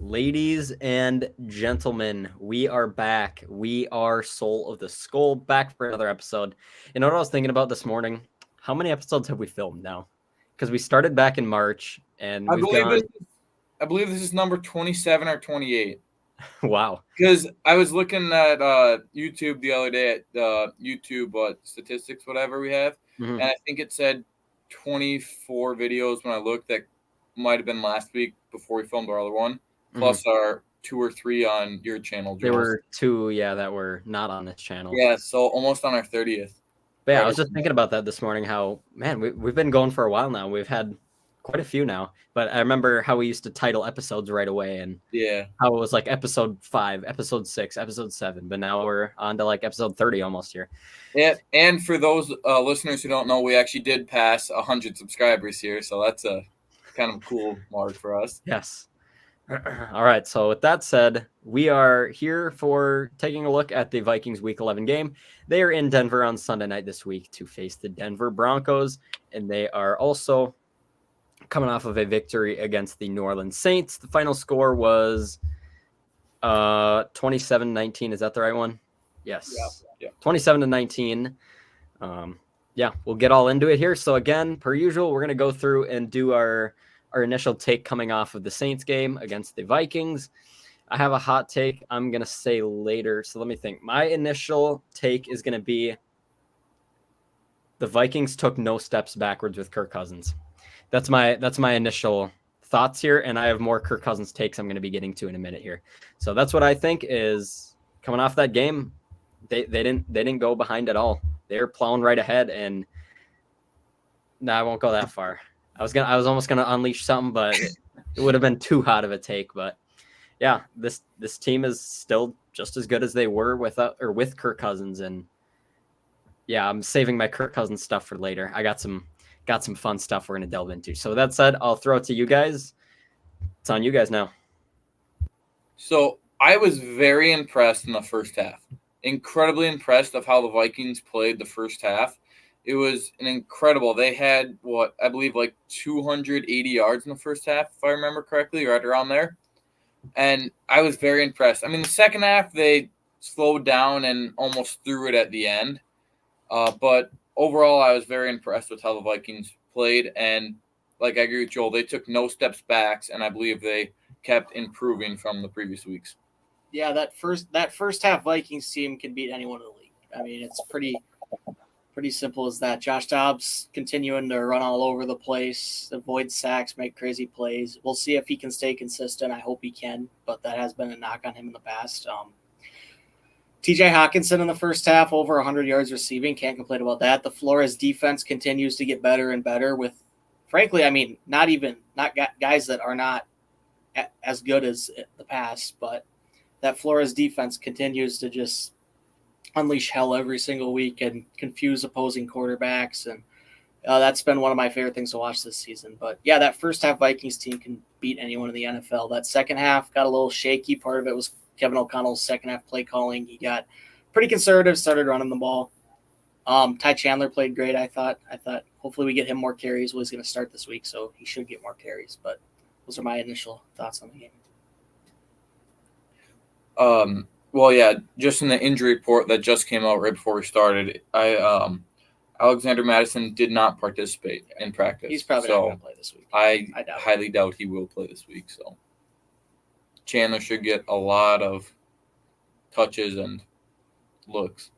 Ladies and gentlemen, we are back. We are Soul of the Skull, back for another episode. You know what I was thinking about this morning? How many episodes have we filmed now? Because we started back in March, and I we've believe gone. this. I believe this is number 27 or 28. Wow. Because I was looking at YouTube the other day at YouTube statistics, whatever we have, Mhm. and I think it said 24 videos when I looked. That might have been last week before we filmed our other one, plus our 2 or 3 on your channel, There Jules. were 2, that were not on this channel. Yeah, so almost on our 30th. But yeah, I Right was just around thinking about that this morning. How we've been going for a while now. We've had quite a few now. But I remember how we used to title episodes right away, and Yeah. how it was like episode 5, episode 6, episode 7. But now we're on to like episode 30 almost here. Yeah, and for those listeners who don't know, we actually did pass 100 subscribers here, so that's a kind of cool mark for us. Yes. All right. So with that said, we are here for taking a look at the Vikings Week 11 game. They are in Denver on Sunday night this week to face the Denver Broncos, and they are also coming off of a victory against the New Orleans Saints. The final score was 27-19. Is that the right one? Yes. Yeah. 27-19. Yeah, we'll get all into it here. So again, per usual, we're going to go through and do our initial take coming off of the Saints game against the Vikings. I have a hot take I'm going to say later. So let me think. My initial take is going to be the Vikings took no steps backwards with Kirk Cousins. That's my initial thoughts here, and I have more Kirk Cousins takes I'm going to be getting to in a minute here. So that's what I think is coming off that game. They didn't go behind at all. They're plowing right ahead, and I won't go that far. I was almost gonna unleash something, but it would have been too hot of a take. But yeah, this team is still just as good as they were with Kirk Cousins, and yeah, I'm saving my Kirk Cousins stuff for later. I got some fun stuff we're gonna delve into. So that said, I'll throw it to you guys. It's on you guys now. So I was very impressed in the first half. Incredibly impressed of how the Vikings played the first half. It was an incredible. They had what I believe like 280 yards in the first half, if I remember correctly, right around there. And I was very impressed. I mean, the second half they slowed down and almost threw it at the end. But overall, I was very impressed with how the Vikings played. And like I agree with Joel, they took no steps back, and I believe they kept improving from the previous weeks. Yeah, that first half Vikings team can beat anyone in the league. I mean, it's pretty simple as that. Josh Dobbs continuing to run all over the place, avoid sacks, make crazy plays. We'll see if he can stay consistent. I hope he can, but that has been a knock on him in the past. TJ Hawkinson in the first half, over 100 yards receiving. Can't complain about that. The Flores defense continues to get better and better with, frankly, I mean, not guys that are not as good as the past, but that Flores defense continues to just unleash hell every single week and confuse opposing quarterbacks. And that's been one of my favorite things to watch this season. But yeah, that first half Vikings team can beat anyone in the NFL. That second half got a little shaky. Part of it was Kevin O'Connell's second half play calling. He got pretty conservative, started running the ball. Ty Chandler played great. I thought hopefully we get him more carries. Well, he's going to start this week, so he should get more carries. But those are my initial thoughts on the game. Well, yeah, just in the injury report that just came out right before we started, Alexander Madison did not participate in practice. He's probably not going to play this week. I highly doubt he will play this week. So Chandler should get a lot of touches and looks.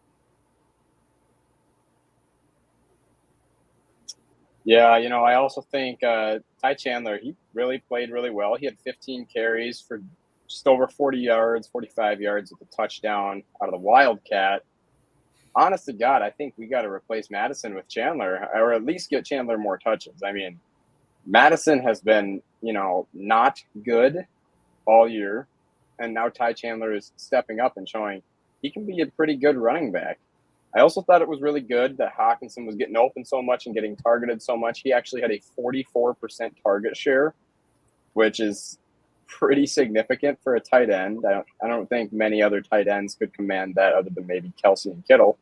Yeah, I also think Ty Chandler, he really played really well. He had 15 carries for just over 40 yards, 45 yards with a touchdown out of the Wildcat. Honest to God, I think we got to replace Madison with Chandler, or at least get Chandler more touches. I mean, Madison has been, not good all year, and now Ty Chandler is stepping up and showing he can be a pretty good running back. I also thought it was really good that Hawkinson was getting open so much and getting targeted so much. He actually had a 44% target share, which is pretty significant for a tight end. I don't think many other tight ends could command that other than maybe Kelsey and Kittle.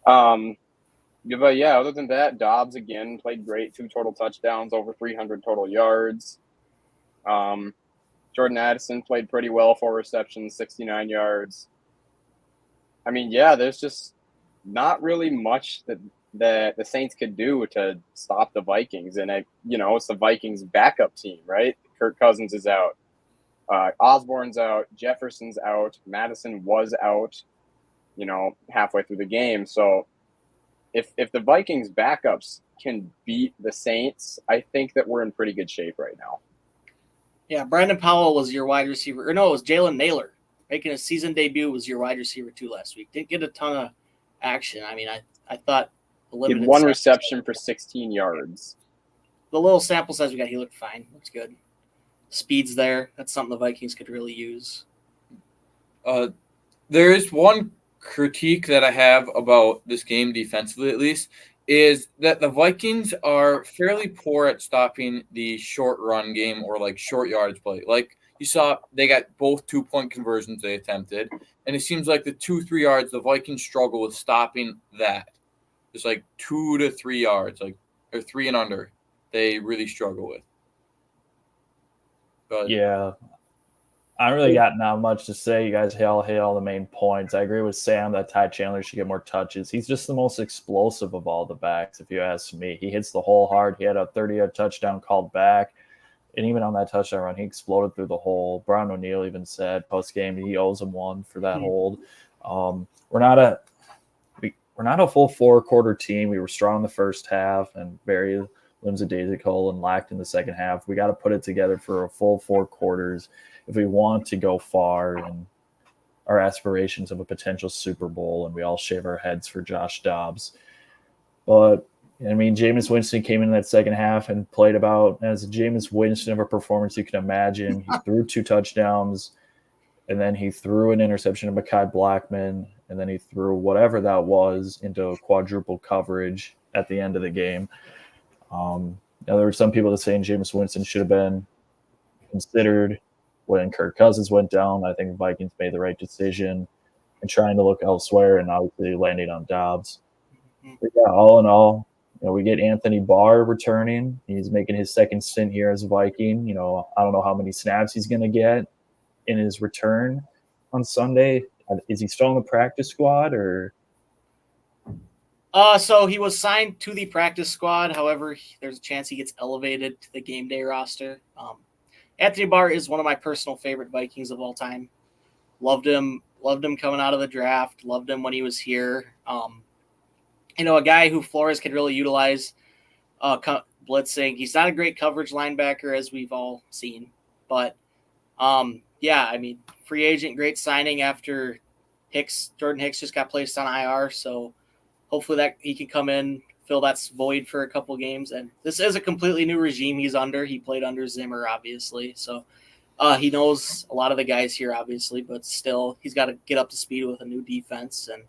But yeah, other than that, Dobbs again played great. 2 total touchdowns, over 300 total yards. Jordan Addison played pretty well, 4 receptions, 69 yards. I mean, yeah, there's just not really much that the Saints could do to stop the Vikings. And, it's the Vikings' backup team, right? Kirk Cousins is out. Osborne's out. Jefferson's out. Madison was out, halfway through the game. So if the Vikings' backups can beat the Saints, I think that we're in pretty good shape right now. Yeah, Brandon Powell was your wide receiver. Or no, it was Jalen Naylor making his season debut was your wide receiver too last week. Didn't get a ton of action. I mean, I thought he had 1 reception for 16 yards. The little sample size we got, he looked fine. Looks good. Speed's there. That's something the Vikings could really use. There is one critique that I have about this game defensively, at least, is that the Vikings are fairly poor at stopping the short run game or like short yardage play. Like you saw, they got both 2-point conversions they attempted, and it seems like the 2-3 yards, the Vikings struggle with stopping that. It's like 2 to 3 yards, or 3 and under. They really struggle with. But yeah, I really got not much to say. You guys hit all the main points. I agree with Sam that Ty Chandler should get more touches. He's just the most explosive of all the backs, if you ask me. He hits the hole hard. He had a 30-yard touchdown called back. And even on that touchdown run, he exploded through the hole. Brian O'Neill even said post-game he owes him one for that hold. We're not a full 4-quarter team. We were strong in the first half and very lackadaisical and lacked in the second half. We got to put it together for a full 4 quarters if we want to go far in our aspirations of a potential Super Bowl, and we all shave our heads for Josh Dobbs. But, I mean, Jameis Winston came in that second half and played about as a Jameis Winston of a performance you can imagine. He threw 2 touchdowns, and then he threw an interception to Mekhi Blackman, and then he threw whatever that was into quadruple coverage at the end of the game. Now, there were some people that saying Jameis Winston should have been considered when Kirk Cousins went down. I think the Vikings made the right decision in trying to look elsewhere and obviously landing on Dobbs. But yeah, all in all, we get Anthony Barr returning. He's making his second stint here as a Viking. I don't know how many snaps he's going to get in his return on Sunday. Is he still on the practice squad or? So he was signed to the practice squad. However, there's a chance he gets elevated to the game day roster. Anthony Barr is one of my personal favorite Vikings of all time. Loved him coming out of the draft. Loved him when he was here. A guy who Flores could really utilize blitzing. He's not a great coverage linebacker, as we've all seen. But, free agent, great signing after Jordan Hicks just got placed on IR. So hopefully that he can come in, fill that void for a couple games. And this is a completely new regime he's under. He played under Zimmer, obviously. So he knows a lot of the guys here, obviously, but still he's got to get up to speed with a new defense. And,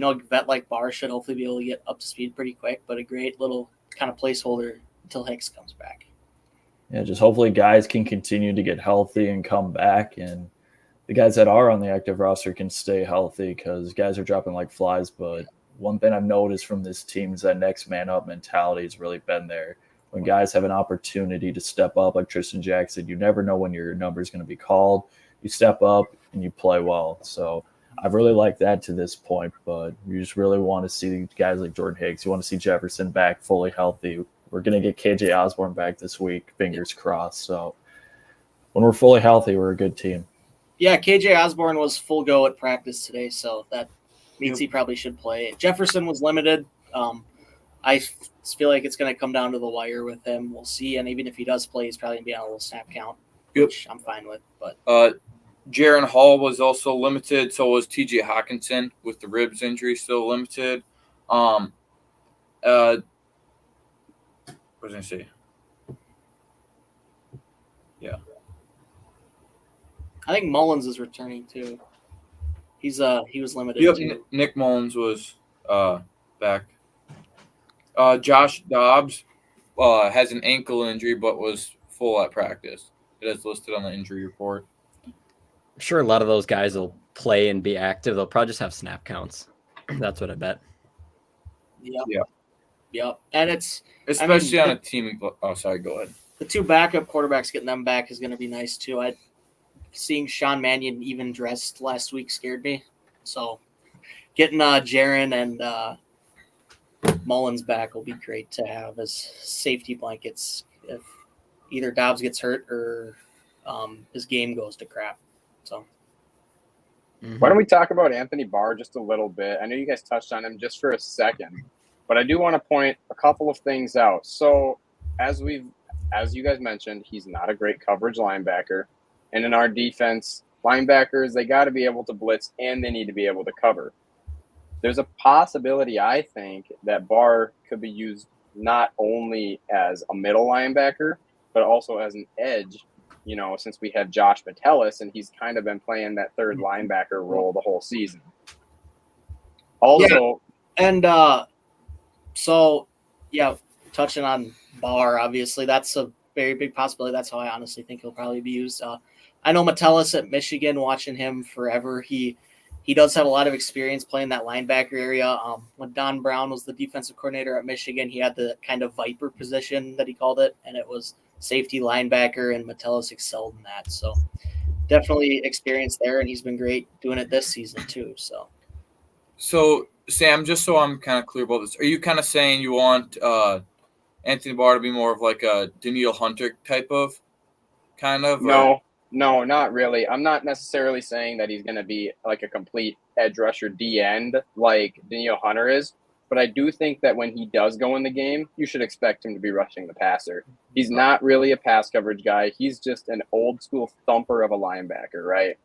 a vet like Barr should hopefully be able to get up to speed pretty quick, but a great little kind of placeholder until Hicks comes back. Yeah, just hopefully guys can continue to get healthy and come back, and the guys that are on the active roster can stay healthy because guys are dropping like flies. But one thing I've noticed from this team is that next man up mentality has really been there. When guys have an opportunity to step up, like Tristan Jackson, you never know when your number is going to be called. You step up and you play well. So I've really liked that to this point, but you just really want to see guys like Jordan Hicks. You want to see Jefferson back fully healthy. We're going to get KJ Osborne back this week, fingers crossed. So when we're fully healthy, we're a good team. Yeah, KJ Osborne was full go at practice today, so that means he probably should play. Jefferson was limited. I feel like it's going to come down to the wire with him. We'll see, and even if he does play, he's probably going to be on a little snap count, which I'm fine with. But Jaron Hall was also limited, so was TJ Hawkinson with the ribs injury still limited. What was I going to say? Yeah. I think Mullins is returning too. He was limited. Yep, too. Nick Mullins was back. Josh Dobbs has an ankle injury but was full at practice. It is listed on the injury report. I'm sure a lot of those guys will play and be active. They'll probably just have snap counts. That's what I bet. Yep. And it's especially on a team. Oh, sorry. Go ahead. The 2 backup quarterbacks, getting them back is going to be nice too. seeing Sean Mannion even dressed last week scared me. So getting Jaron and Mullins back will be great to have as safety blankets if either Dobbs gets hurt or his game goes to crap. So why don't we talk about Anthony Barr just a little bit? I know you guys touched on him just for a second, but I do want to point a couple of things out. So as you guys mentioned, he's not a great coverage linebacker. And in our defense, linebackers, they got to be able to blitz and they need to be able to cover. There's a possibility, I think, that Barr could be used not only as a middle linebacker, but also as an edge, since we have Josh Metellus, and he's kind of been playing that third linebacker role the whole season. Also, and touching on Barr, obviously, that's a very big possibility. That's how I honestly think he'll probably be used. I know Metellus at Michigan, watching him forever. He does have a lot of experience playing that linebacker area. When Don Brown was the defensive coordinator at Michigan, he had the kind of Viper position that he called it, and it was safety linebacker, and Metellus excelled in that. So definitely experience there, and he's been great doing it this season too. So Sam, just so I'm kind of clear about this, are you kind of saying you want Anthony Barr to be more of like a Daniil Hunter type of kind of? No, not really. I'm not necessarily saying that he's going to be like a complete edge rusher D end like Daniil Hunter is, but I do think that when he does go in the game, you should expect him to be rushing the passer. He's not really a pass coverage guy. He's just an old school thumper of a linebacker, right?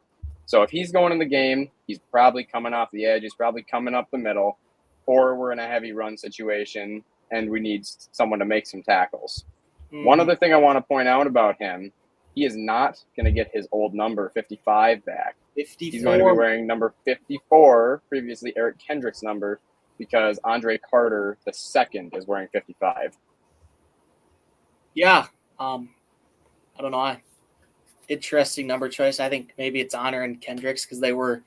So if he's going in the game, he's probably coming off the edge. He's probably coming up the middle, or we're in a heavy run situation and we need someone to make some tackles. One other thing I want to point out about him, he is not going to get his old number 55 back. 54. He's going to be wearing number 54, previously Eric Kendrick's number, because Andre Carter II is wearing 55. Yeah. I don't know. Interesting number choice. I think maybe it's Honor and Kendricks because they were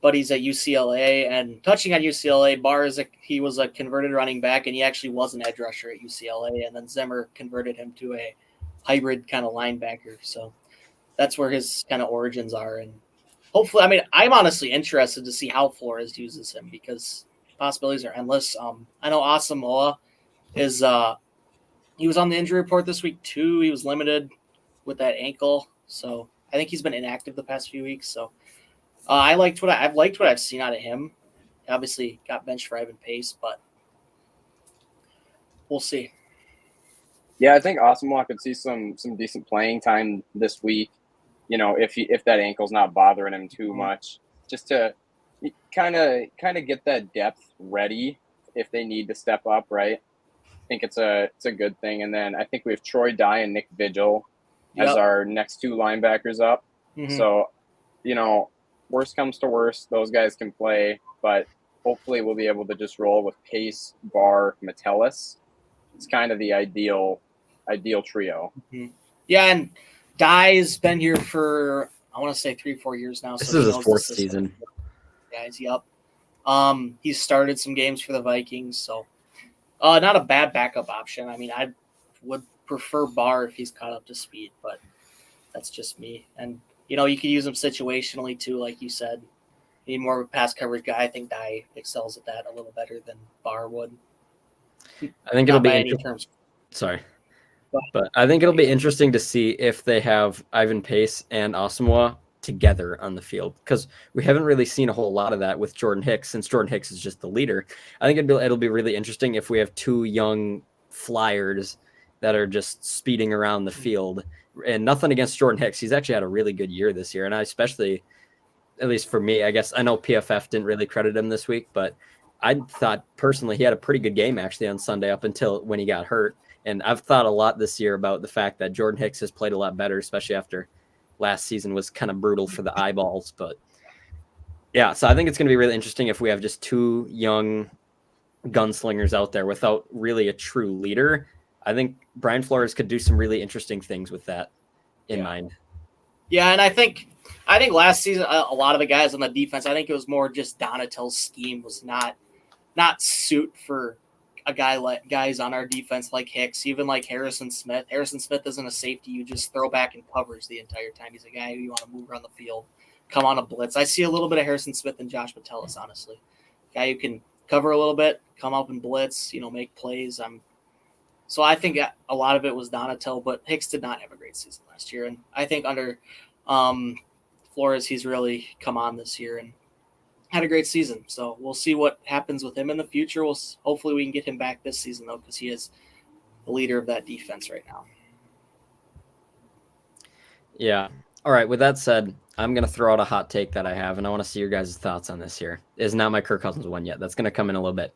buddies at UCLA. And touching on UCLA, Barr he was a converted running back, and he actually was an edge rusher at UCLA. And then Zimmer converted him to a hybrid kind of linebacker. So that's where his kind of origins are. And hopefully, I'm honestly interested to see how Flores uses him because possibilities are endless. I know Asamoah is he was on the injury report this week too. He was limited with that ankle. So I think he's been inactive the past few weeks. So I've liked what I've seen out of him. Obviously got benched for Ivan Pace, but we'll see. Yeah, I think Asamoah could see some decent playing time this week. If that ankle's not bothering him too much, just to kind of get that depth ready if they need to step up, right? I think it's a good thing. And then I think we have Troy Dye and Nick Vigil as our next two linebackers up. Mm-hmm. So, worst comes to worst, those guys can play, but hopefully we'll be able to just roll with Pace, Barr, Metellus. It's kind of the ideal trio. Mm-hmm. Yeah, and Dye's been here for I want to say 3-4 years now. This is his fourth season. Yeah, he's up. He's started some games for the Vikings, so not a bad backup option. I would prefer Barr if he's caught up to speed, but that's just me. And you can use him situationally too, like you said. You need more of a pass coverage guy. I think Dye excels at that a little better than Barr would. I think it'll be interesting. Sorry. But I think it'll be interesting to see if they have Ivan Pace and Asamoah together on the field because we haven't really seen a whole lot of that with Jordan Hicks since Jordan Hicks is just the leader. I think it'll be really interesting if we have two young flyers that are just speeding around the field. And nothing against Jordan Hicks. He's actually had a really good year this year. And I especially, at least for me, I guess I know PFF didn't really credit him this week, but I thought personally he had a pretty good game actually on Sunday up until when he got hurt. And I've thought a lot this year about the fact that Jordan Hicks has played a lot better, especially after last season was kind of brutal for the eyeballs. But yeah, so I think it's going to be really interesting if we have just two young gunslingers out there without really a true leader. I think Brian Flores could do some really interesting things with that in mind. Yeah, and I think last season a lot of the guys on the defense, I think it was more just Donatel's scheme was not suit for guys on our defense like Hicks, even like Harrison Smith. Harrison Smith isn't a safety you just throw back in coverage the entire time. He's a guy who you want to move around the field, come on a blitz. I see a little bit of Harrison Smith and Josh Metellus, honestly. Guy who can cover a little bit, come up and blitz, make plays. So I think a lot of it was Donatel, but Hicks did not have a great season last year. And I think under Flores, he's really come on this year and had a great season. So we'll see what happens with him in the future. Hopefully we can get him back this season, though, because he is the leader of that defense right now. Yeah. All right. With that said, I'm going to throw out a hot take that I have, and I want to see your guys' thoughts on this here. It's not my Kirk Cousins one yet. That's going to come in a little bit.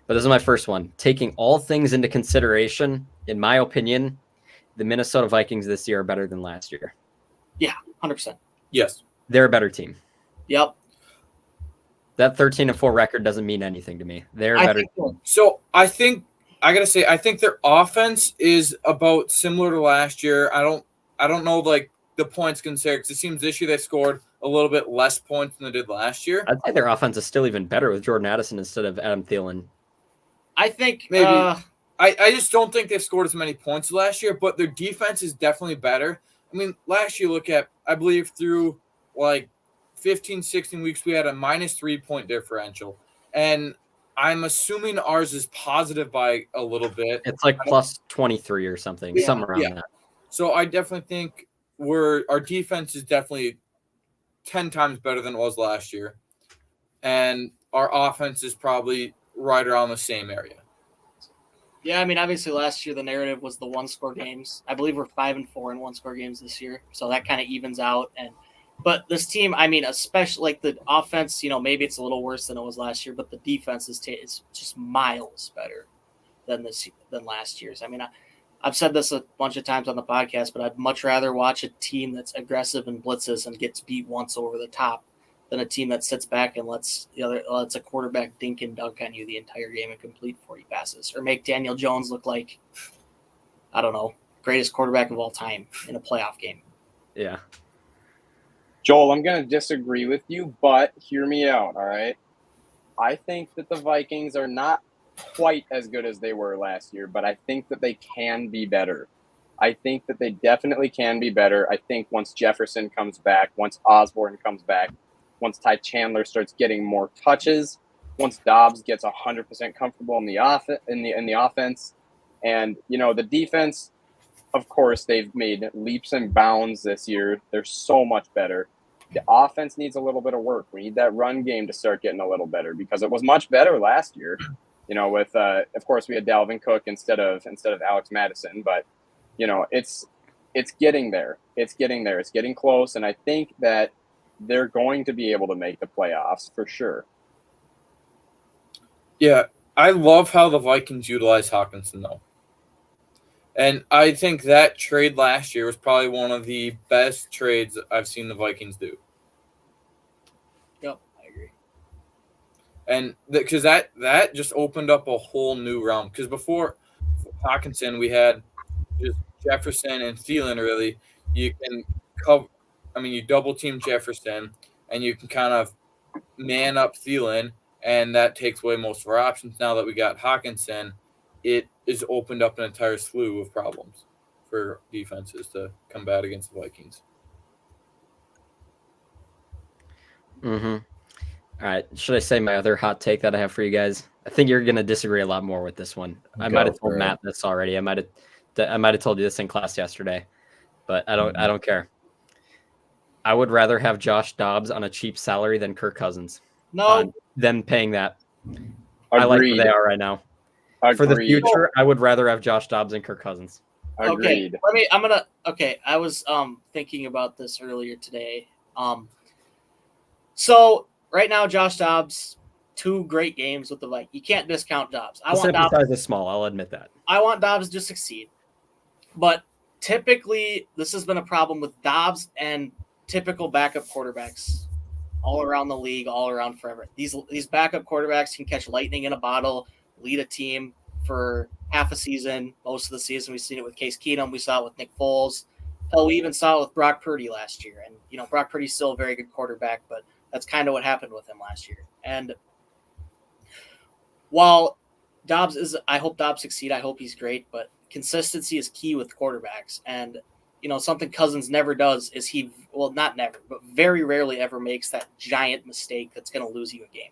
But this is my first one. Taking all things into consideration, in my opinion, the Minnesota Vikings this year are better than last year. Yeah, 100%. Yes. They're a better team. Yep. That 13-4 record doesn't mean anything to me. They're a better team. So I think their offense is about similar to last year. I don't know like the points considered, because it seems this year they scored a little bit less points than they did last year. I'd say their offense is still even better with Jordan Addison instead of Adam Thielen. I think maybe I just don't think they've scored as many points last year, but their defense is definitely better. I mean, last year, look at, I believe through like 15, 16 weeks, we had a minus 3-point differential. And I'm assuming ours is positive by a little bit. It's like plus 23 or something, somewhere around that. So I definitely think our defense is definitely 10 times better than it was last year. And our offense is probably right around the same area. Yeah, I mean, obviously last year the narrative was the one-score games. I believe we're 5-4 in one-score games this year, so that kind of evens out. But this team, I mean, especially like the offense, maybe it's a little worse than it was last year, but the defense is just miles better than last year's. I mean, I've said this a bunch of times on the podcast, but I'd much rather watch a team that's aggressive and blitzes and gets beat once over the top than a team that sits back and lets a quarterback dink and dunk on you the entire game and complete 40 passes, or make Daniel Jones look like, I don't know, greatest quarterback of all time in a playoff game. Yeah. Joel, I'm going to disagree with you, but hear me out, all right? I think that the Vikings are not quite as good as they were last year, but I think that they can be better. I think that they definitely can be better. I think once Jefferson comes back, once Osborne comes back, once Ty Chandler starts getting more touches, once Dobbs gets 100% comfortable in the offense, and the defense, of course, they've made leaps and bounds this year. They're so much better. The offense needs a little bit of work. We need that run game to start getting a little better, because it was much better last year. With of course we had Dalvin Cook instead of Alex Madison, but it's getting there. It's getting there. It's getting close, and I think that they're going to be able to make the playoffs for sure. Yeah, I love how the Vikings utilize Hawkinson, though. And I think that trade last year was probably one of the best trades I've seen the Vikings do. Yep, I agree. And because that just opened up a whole new realm. Because before Hawkinson, we had just Jefferson and Thielen, really. You can cover. I mean, you double team Jefferson, and you can kind of man up Thielen, and that takes away most of our options. Now that we got Hawkinson, it has opened up an entire slew of problems for defenses to combat against the Vikings. Mm-hmm. All right. Should I say my other hot take that I have for you guys? I think you're going to disagree a lot more with this one. I might have told Matt this already. I might have told you this in class yesterday, but I don't care. I would rather have Josh Dobbs on a cheap salary than Kirk Cousins. No. Than paying that. Agreed. I like where they are right now. Agreed. For the future, I would rather have Josh Dobbs and Kirk Cousins. Agreed. Okay, I was thinking about this earlier today. So right now, Josh Dobbs, 2 great games with the Vikings. You can't discount Dobbs. The sample size is small. I'll admit that. I want Dobbs to succeed, but typically this has been a problem with Dobbs and typical backup quarterbacks all around the league, all around forever. These backup quarterbacks can catch lightning in a bottle, lead a team for half a season, most of the season. We've seen it with Case Keenum. We saw it with Nick Foles. Hell, we even saw it with Brock Purdy last year. And, Brock Purdy's still a very good quarterback, but that's kind of what happened with him last year. And while I hope Dobbs succeed. I hope he's great, but consistency is key with quarterbacks. And, something Cousins never does is not never, but very rarely ever makes that giant mistake that's going to lose you a game.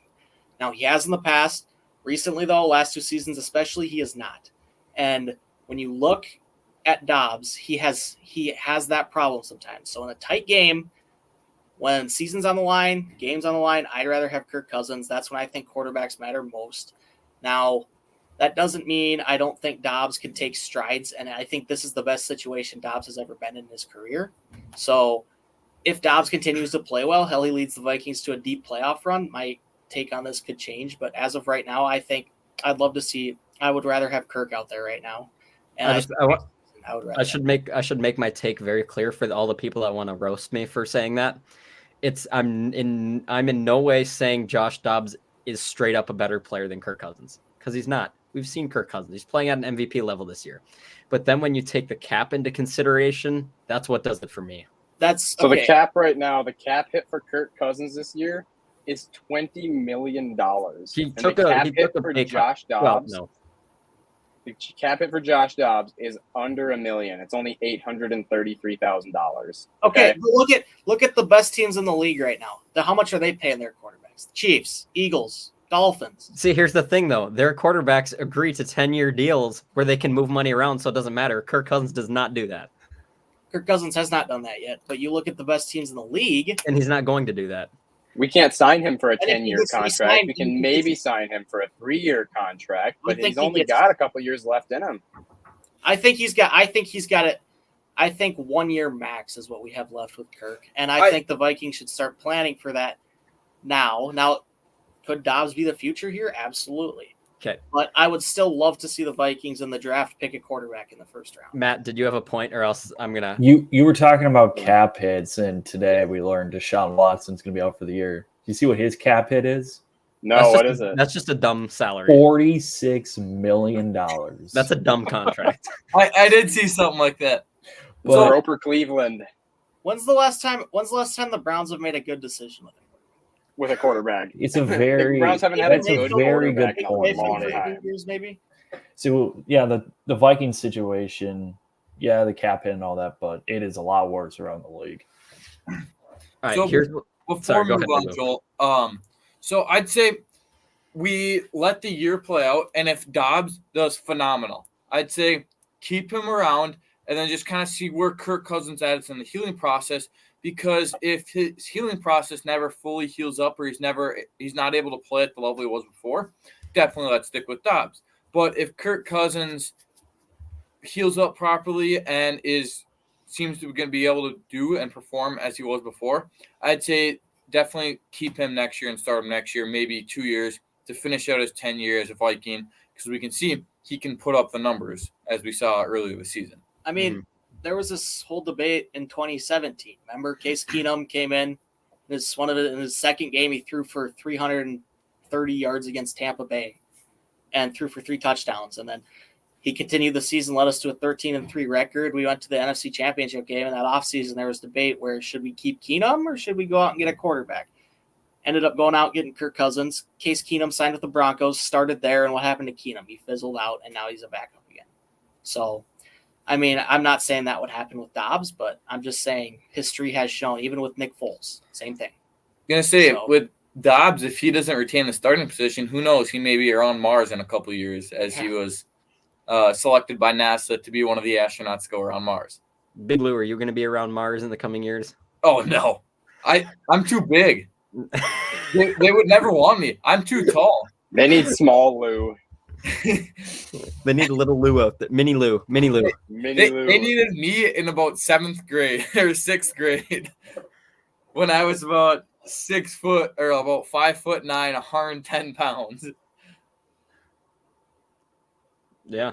Now, he has in the past. Recently, though, last 2 seasons especially, he is not. And when you look at Dobbs, he has that problem sometimes. So in a tight game, when season's on the line, game's on the line, I'd rather have Kirk Cousins. That's when I think quarterbacks matter most. Now, that doesn't mean I don't think Dobbs can take strides, and I think this is the best situation Dobbs has ever been in his career. So if Dobbs continues to play well, he leads the Vikings to a deep playoff run. My take on this could change, but as of right now, I think I'd love to see. I would rather have Kirk out there right now. And I should make my take very clear for all the people that want to roast me for saying that. I'm in no way saying Josh Dobbs is straight up a better player than Kirk Cousins, because he's not. We've seen Kirk Cousins. He's playing at an MVP level this year. But then when you take the cap into consideration, that's what does it for me. So the cap right now, the cap hit for Kirk Cousins this year is $20 million. He took a pay Josh cut. Dobbs. Well, no. The cap hit for Josh Dobbs is under $1 million. It's only $833,000. Okay, but look at the best teams in the league right now. How much are they paying their quarterbacks? Chiefs, Eagles, Dolphins. See, here's the thing, though. Their quarterbacks agree to 10-year deals where they can move money around, so it doesn't matter. Kirk Cousins does not do that. Kirk Cousins has not done that yet, but you look at the best teams in the league. And he's not going to do that. We can't sign him for a 10-year contract. We can maybe sign him for a 3-year contract, but he's only got a couple years left in him. I think he's got it. I think 1 year max is what we have left with Kirk. And I think the Vikings should start planning for that now. Now, could Dobbs be the future here? Absolutely. Okay. But I would still love to see the Vikings in the draft pick a quarterback in the first round. Matt, did you have a point, or else I'm going to... You were talking about cap hits, and today we learned Deshaun Watson's going to be out for the year. Do you see what his cap hit is? No, what is it? That's just a dumb salary. $46 million. That's a dumb contract. I did see something like that. So Roper Cleveland. When's the last time the Browns have made a good decision with a quarterback? It's a very Browns haven't had a very good point. Years, maybe. So yeah, the Vikings situation, yeah, the cap hit and all that, but it is a lot worse around the league. All right, before we move on, Joel, so I'd say we let the year play out, and if Dobbs does phenomenal, I'd say keep him around and then just kind of see where Kirk Cousins is in the healing process, because if his healing process never fully heals up or he's not able to play at the level he was before, definitely let's stick with Dobbs. But if Kirk Cousins heals up properly and seems to be able to do and perform as he was before, I'd say definitely keep him next year and start him next year, maybe 2 years to finish out his 10 as a Viking, because we can see he can put up the numbers as we saw earlier this season. I mean, there was this whole debate in 2017. Remember, Case Keenum came in his second game. He threw for 330 yards against Tampa Bay and threw for 3 touchdowns. And then he continued the season, led us to a 13-3 record. We went to the NFC Championship game. In that offseason, there was debate where should we keep Keenum or should we go out and get a quarterback? Ended up going out getting Kirk Cousins. Case Keenum signed with the Broncos, started there, and what happened to Keenum? He fizzled out, and now he's a backup again. So, I mean, I'm not saying that would happen with Dobbs, but I'm just saying history has shown, even with Nick Foles, same thing. I'm going to say, with Dobbs, if he doesn't retain the starting position, who knows? He may be around Mars in a couple of years, as he was selected by NASA to be one of the astronauts to go around Mars. Big Lou, are you going to be around Mars in the coming years? Oh, no. I'm too big. They would never want me. I'm too tall. They need small Lou. They need a little Lou out there. Mini Lou. They needed me in about 7th grade or 6th grade when I was about 6 foot or about 5'9", 110 pounds. Yeah.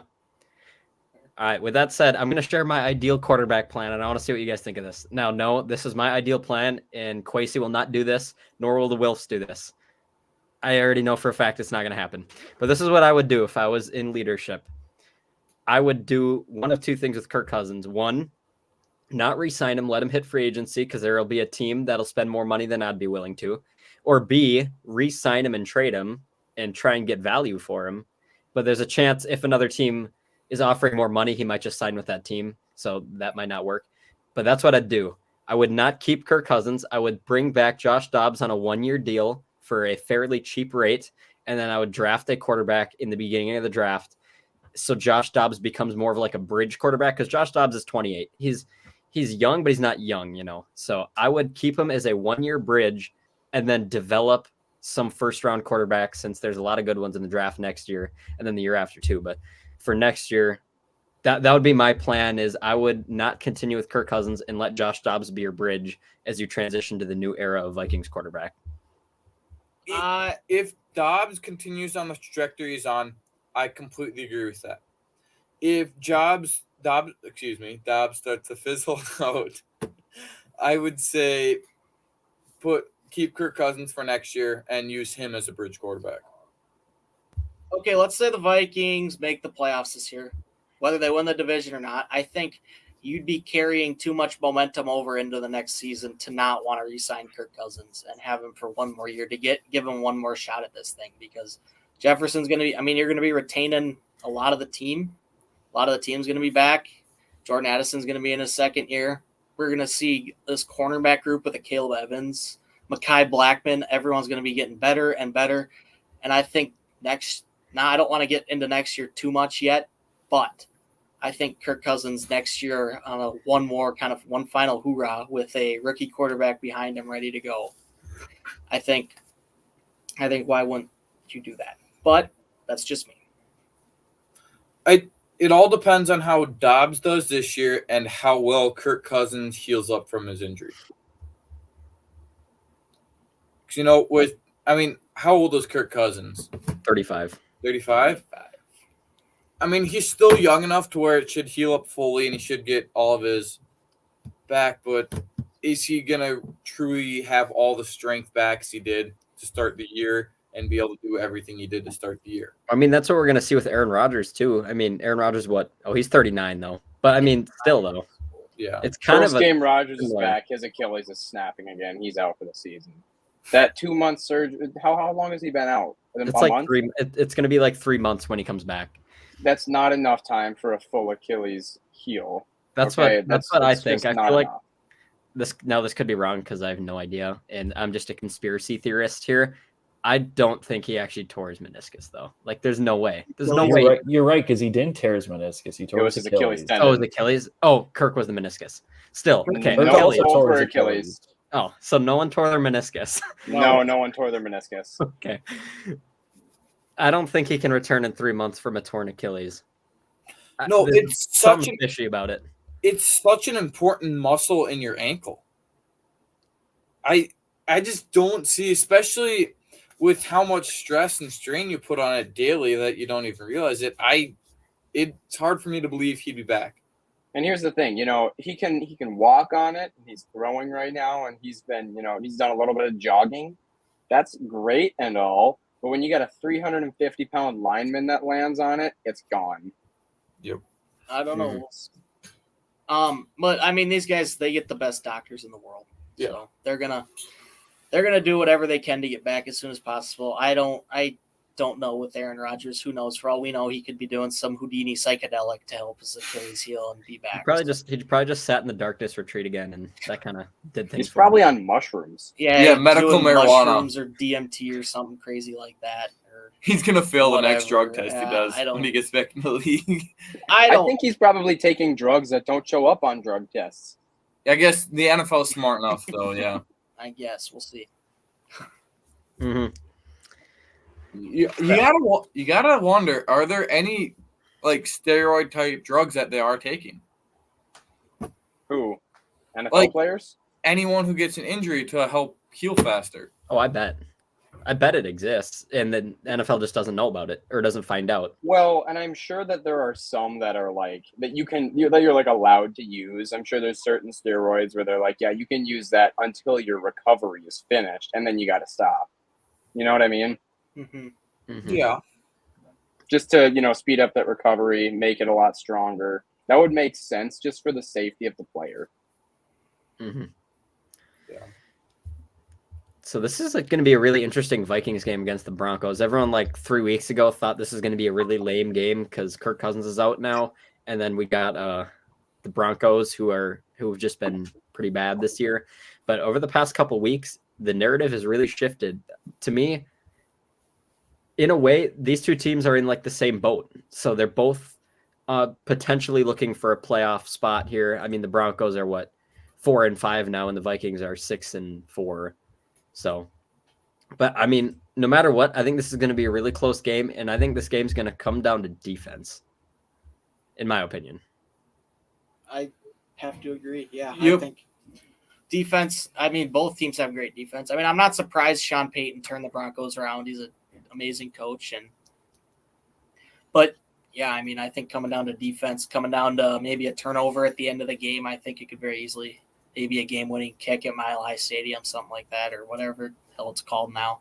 All right. With that said, I'm going to share my ideal quarterback plan, and I want to see what you guys think of this. Now, no, this is my ideal plan, and Kwesi will not do this, nor will the Wilfs do this. I already know for a fact it's not going to happen. But this is what I would do if I was in leadership. I would do one of 2 things with Kirk Cousins. One, not re-sign him, let him hit free agency, because there will be a team that'll spend more money than I'd be willing to. Or B, re-sign him and trade him and try and get value for him. but there's a chance if another team is offering more money, he might just sign with that team. So that might not work. But that's what I'd do. I would not keep Kirk Cousins. I would bring back Josh Dobbs on a 1-year deal for a fairly cheap rate, and then I would draft a quarterback in the beginning of the draft. So Josh Dobbs becomes more of like a bridge quarterback because Josh Dobbs is 28. He's young, but he's not young, you know. So I would keep him as a 1-year bridge and then develop some first-round quarterbacks since there's a lot of good ones in the draft next year and then the year after too. But for next year, that would be my plan is I would not continue with Kirk Cousins and let Josh Dobbs be your bridge as you transition to the new era of Vikings quarterback. If Dobbs continues on the trajectory he's on, I completely agree with that. If Dobbs starts to fizzle out, I would say keep Kirk Cousins for next year and use him as a bridge quarterback. Okay, let's say the Vikings make the playoffs this year, whether they win the division or not. I think you'd be carrying too much momentum over into the next season to not want to re-sign Kirk Cousins and have him for one more year to give him one more shot at this thing because Jefferson's going to be – I mean, you're going to be retaining a lot of the team. A lot of the team's going to be back. Jordan Addison's going to be in his second year. We're going to see this cornerback group with a Caleb Evans, Mekhi Blackman. Everyone's going to be getting better and better. And I think I don't want to get into next year too much yet, but I think Kirk Cousins next year on one final hoorah with a rookie quarterback behind him ready to go. I think why wouldn't you do that? But that's just me. It all depends on how Dobbs does this year and how well Kirk Cousins heals up from his injury. Because, how old is Kirk Cousins? 35. 35? I mean, he's still young enough to where it should heal up fully and he should get all of his back, but is he going to truly have all the strength back as he did to start the year and be able to do everything he did to start the year? I mean, that's what we're going to see with Aaron Rodgers, too. I mean, Aaron Rodgers, what? Oh, he's 39, though. But, I mean, still, though. Yeah. It's kind First of game Rodgers is back. His Achilles is snapping again. He's out for the season. That 2-month surgery, how long has he been out? It's like month? It's going to be like 3 months when he comes back. That's not enough time for a full Achilles heel. That's what I think. I feel like enough. This could be wrong because I have no idea, and I'm just a conspiracy theorist here. I don't think he actually tore his meniscus, though. Like, there's no way. There's no way. Right. You're right, because he didn't tear his meniscus. He tore his Achilles. Oh, his Achilles? Oh, Kirk was the meniscus. Still, okay. No one tore his Achilles. Oh, so no one tore their meniscus. No one tore their meniscus. Okay. I don't think he can return in 3 months from a torn Achilles. No, it's something fishy about it. It's such an important muscle in your ankle. I just don't see, especially with how much stress and strain you put on it daily that you don't even realize it. It's hard for me to believe he'd be back. And here's the thing, he can walk on it. He's throwing right now, and he's been, he's done a little bit of jogging. That's great and all, but when you got a 350-pound lineman that lands on it, it's gone. Yep. I don't know. But I mean, these guys, they get the best doctors in the world. Yeah. So they're gonna do whatever they can to get back as soon as possible. I don't know with Aaron Rodgers. Who knows? For all we know, he could be doing some Houdini psychedelic to help his Achilles heal and be back. He probably just sat in the darkness retreat again, and that kind of did things. He's probably on mushrooms. Yeah, medical marijuana, mushrooms or DMT or something crazy like that. Or he's gonna fail whatever. the next drug test he does when he gets back in the league. I think he's probably taking drugs that don't show up on drug tests. I guess the NFL is smart enough, though. Yeah. I guess we'll see. Mm-hmm. You gotta wonder, are there any like steroid type drugs that they are taking? Who? NFL players? Anyone who gets an injury to help heal faster. Oh, I bet it exists, and the NFL just doesn't know about it or doesn't find out. Well, and I'm sure that there are some that are like that you're like allowed to use. I'm sure there's certain steroids where they're like, yeah, you can use that until your recovery is finished, and then you got to stop. You know what I mean? Mm-hmm. Mm-hmm. Yeah. Just to, speed up that recovery, make it a lot stronger. That would make sense just for the safety of the player. Mm-hmm. Yeah. So this is going to be a really interesting Vikings game against the Broncos. Everyone like 3 weeks ago thought this was going to be a really lame game because Kirk Cousins is out now, and then we got the Broncos who've just been pretty bad this year. But over the past couple weeks, the narrative has really shifted. To me, in a way, these two teams are in like the same boat. So they're both potentially looking for a playoff spot here. I mean, the Broncos are 4-5 now, and the Vikings are 6-4. So, but I mean, no matter what, I think this is going to be a really close game, and I think this game's going to come down to defense, in my opinion. I have to agree. Yeah, Yep. I think defense. I mean, both teams have great defense. I mean, I'm not surprised Sean Payton turned the Broncos around. He's an amazing coach, but yeah, I mean, I think coming down to defense, coming down to maybe a turnover at the end of the game, I think it could very easily maybe a game-winning kick at Mile High Stadium, something like that, or whatever the hell it's called now.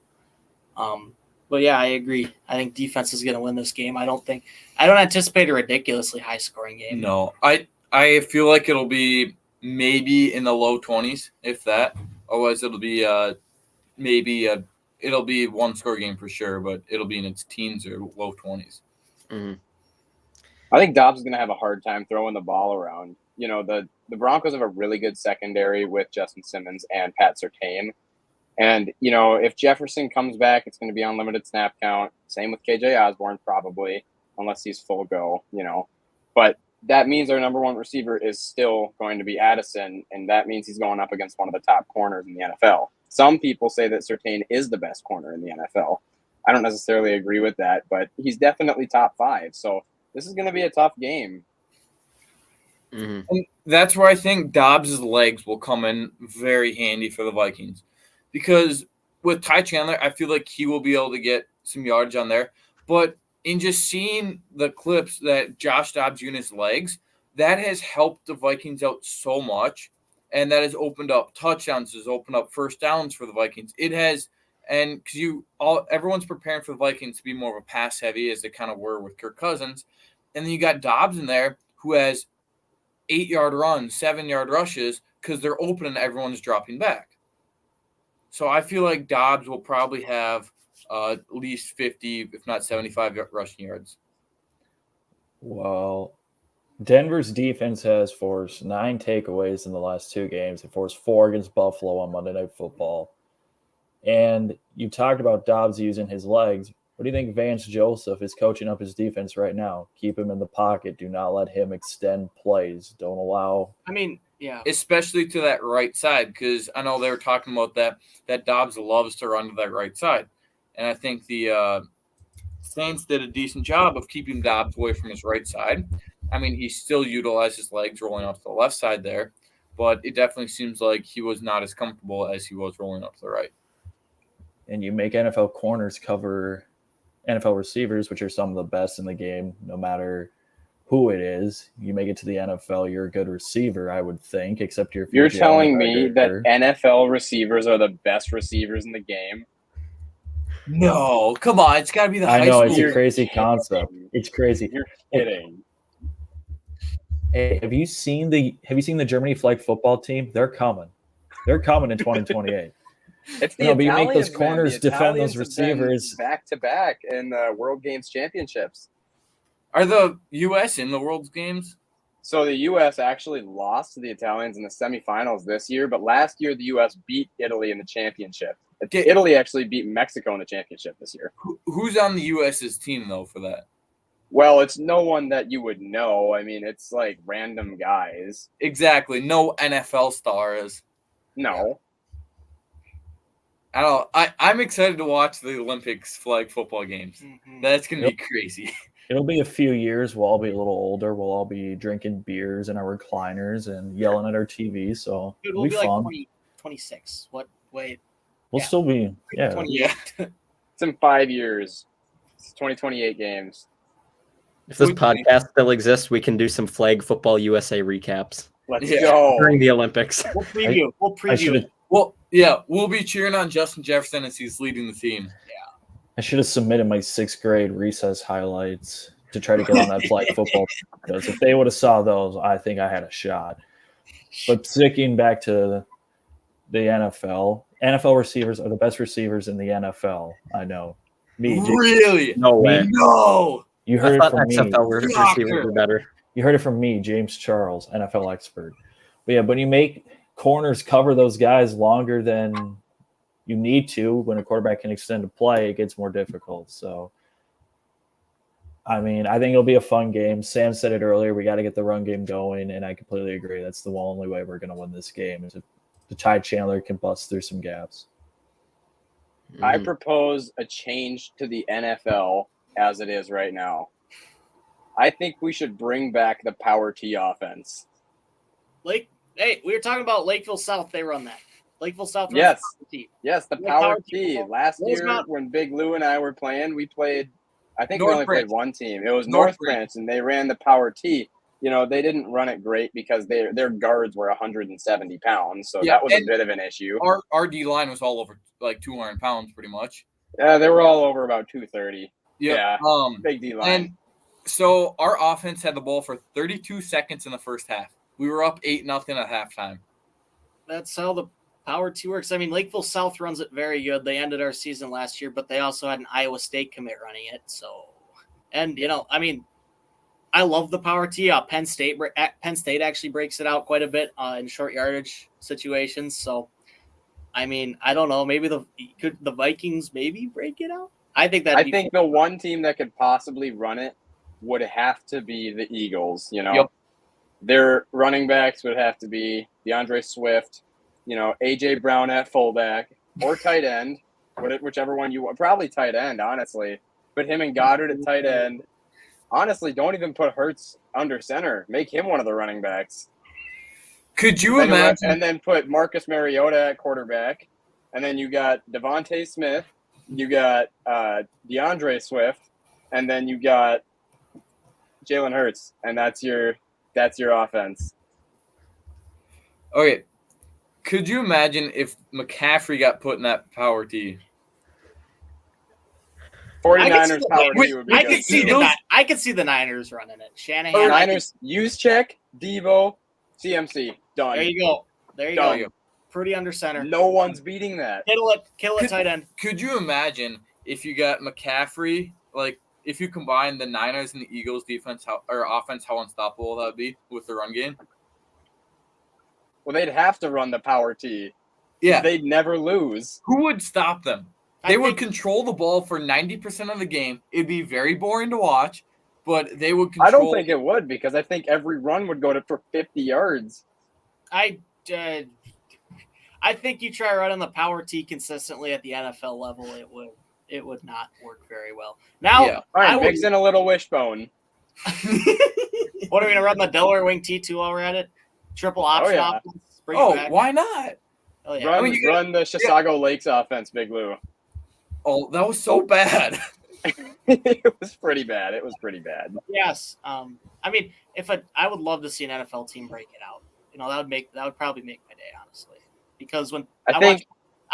But yeah, I agree. I think defense is going to win this game. I don't anticipate a ridiculously high-scoring game. No, I feel like it'll be maybe in the low 20s, if that. Otherwise, it'll be it'll be one-score game for sure, but it'll be in its teens or low 20s. Mm-hmm. I think Dobbs is going to have a hard time throwing the ball around. You know, the Broncos have a really good secondary with Justin Simmons and Pat Surtain. And, you know, if Jefferson comes back, it's going to be on limited snap count. Same with KJ Osborne, probably, unless he's full go, you know. But that means our number one receiver is still going to be Addison, and that means he's going up against one of the top corners in the NFL. Some people say that Surtain is the best corner in the NFL. I don't necessarily agree with that, but he's definitely top 5. So this is going to be a tough game. Mm-hmm. And that's where I think Dobbs' legs will come in very handy for the Vikings. Because with Ty Chandler, I feel like he will be able to get some yardage on there. But in just seeing the clips that Josh Dobbs used his legs, that has helped the Vikings out so much. And that has opened up touchdowns, has opened up first downs for the Vikings. It has, and because everyone's preparing for the Vikings to be more of a pass heavy as they kind of were with Kirk Cousins. And then you got Dobbs in there who has 8-yard runs, 7-yard rushes because they're open and everyone's dropping back. So I feel like Dobbs will probably have at least 50, if not 75 rushing yards. Well, Denver's defense has forced 9 takeaways in the last 2 games. It forced 4 against Buffalo on Monday Night Football. And you talked about Dobbs using his legs. What do you think Vance Joseph is coaching up his defense right now? Keep him in the pocket. Do not let him extend plays. Don't allow. I mean, yeah. Especially to that right side, because I know they were talking about that Dobbs loves to run to that right side. And I think the Saints did a decent job of keeping Dobbs away from his right side. I mean, he still utilized his legs rolling off to the left side there, but it definitely seems like he was not as comfortable as he was rolling up to the right. And you make NFL corners cover NFL receivers, which are some of the best in the game, no matter who it is. You make it to the NFL, you're a good receiver, I would think, except you're telling me that NFL receivers are the best receivers in the game? No, come on. It's got to be the high I know, school. it's a crazy concept. It's crazy. You're kidding. Hey, have you seen the Germany flag football team? They're coming. They're coming in 2028. It's the No, but you make those Italians, man. corners The defend those Italians have been receivers. back-to-back in the World Games championships. Are the U.S. in the World Games? So the U.S. actually lost to the Italians in the semifinals this year, but last year the U.S. beat Italy in the championship. Italy actually beat Mexico in the championship this year. Who's on the U.S.'s team, though, for that? Well, it's no one that you would know. I mean, it's like random guys. Exactly. No NFL stars. No. I don't know. I'm excited to watch the Olympics flag football games. Mm-hmm. That's going to be crazy. It'll be a few years. We'll all be a little older. We'll all be drinking beers in our recliners and yelling at our TV. So Dude, it'll we'll be be fun. like 26. What? Wait. We'll yeah. still be, yeah. 28. It's in 5 years. It's 2028 games. If this podcast still exists, we can do some flag football USA recaps Let's Yeah. go. during the Olympics. We'll preview. We'll preview. Well, yeah, we'll be cheering on Justin Jefferson as he's leading the team. I should have submitted my 6th grade recess highlights to try to get on that flag football. Because if they would have saw those, I think I had a shot. But sticking back to the NFL. NFL receivers are the best receivers in the NFL. I know. Me, Really? No way. No. you I heard it thought from me. XFL receivers were better. You heard it from me, James Charles, NFL expert. But yeah, when you make corners cover those guys longer than you need to, when a quarterback can extend a play, it gets more difficult. So, I mean, I think it'll be a fun game. Sam said it earlier. We got to get the run game going, and I completely agree. That's the only way we're going to win this game is if the Ty Chandler can bust through some gaps. I propose a change to the NFL as it is right now. I think we should bring back the power T offense. Hey, we were talking about Lakeville South. They run that. Lakeville South runs Yes. the power T. Yes, the Like power power T. T. Last year Rosemount. when Big Lou and I were playing, we played – I think we North only Branch. played one team. It was North North Branch, and they ran the power T. You know, they didn't run it great because their guards were 170 pounds, so Yeah, that was a and bit of an issue. Our D line was all over like 200 pounds pretty much. Yeah, they were all over about 230. Yep. Yeah, big D line. And so our offense had the ball for 32 seconds in the first half. We were up 8-0 at halftime. That's how the power T works. I mean, Lakeville South runs it very good. They ended our season last year, but they also had an Iowa State commit running it. So, and I mean, I love the power T. Penn State actually breaks it out quite a bit in short yardage situations. So, I mean, I don't know. Maybe the Vikings maybe break it out. I think I think the one team that could possibly run it would have to be the Eagles. Yep. Their running backs would have to be DeAndre Swift, AJ Brown at fullback or tight end, whichever one you want. Probably tight end, honestly. Put him and Goddard at tight end. Honestly, don't even put Hurts under center. Make him one of the running backs. Could you imagine? And then put Marcus Mariota at quarterback. And then you got Devontae Smith. You got DeAndre Swift. And then you got Jalen Hurts. And that's your offense. Okay. Could you imagine if McCaffrey got put in that power T? 49ers power T would be good. I could see the Niners running it. Shanahan. Niners, Juszczyk, Devo, CMC. Done. There you go. Pretty under center. No one's beating that. Kill it tight end. Could you imagine if you got McCaffrey, like if you combine the Niners and the Eagles defense or offense, how unstoppable that would be with the run game? Well, they'd have to run the power T. Yeah. They'd never lose. Who would stop them? They would control the ball for 90% of the game. It'd be very boring to watch, but they would control. I don't think it would because I think every run would go for 50 yards. I think you try running the power T consistently at the NFL level, it would not work very well. Now, yeah. All right, mix in a little wishbone. What are we gonna run the Delaware Wing T2 while we're at it? Triple option. Why not? Oh, yeah. Run the Chisago Lakes offense, Big Lou. Oh, that was so bad. It was pretty bad. Yes. I mean, I would love to see an NFL team break it out. That would probably make my day, honestly. Because when I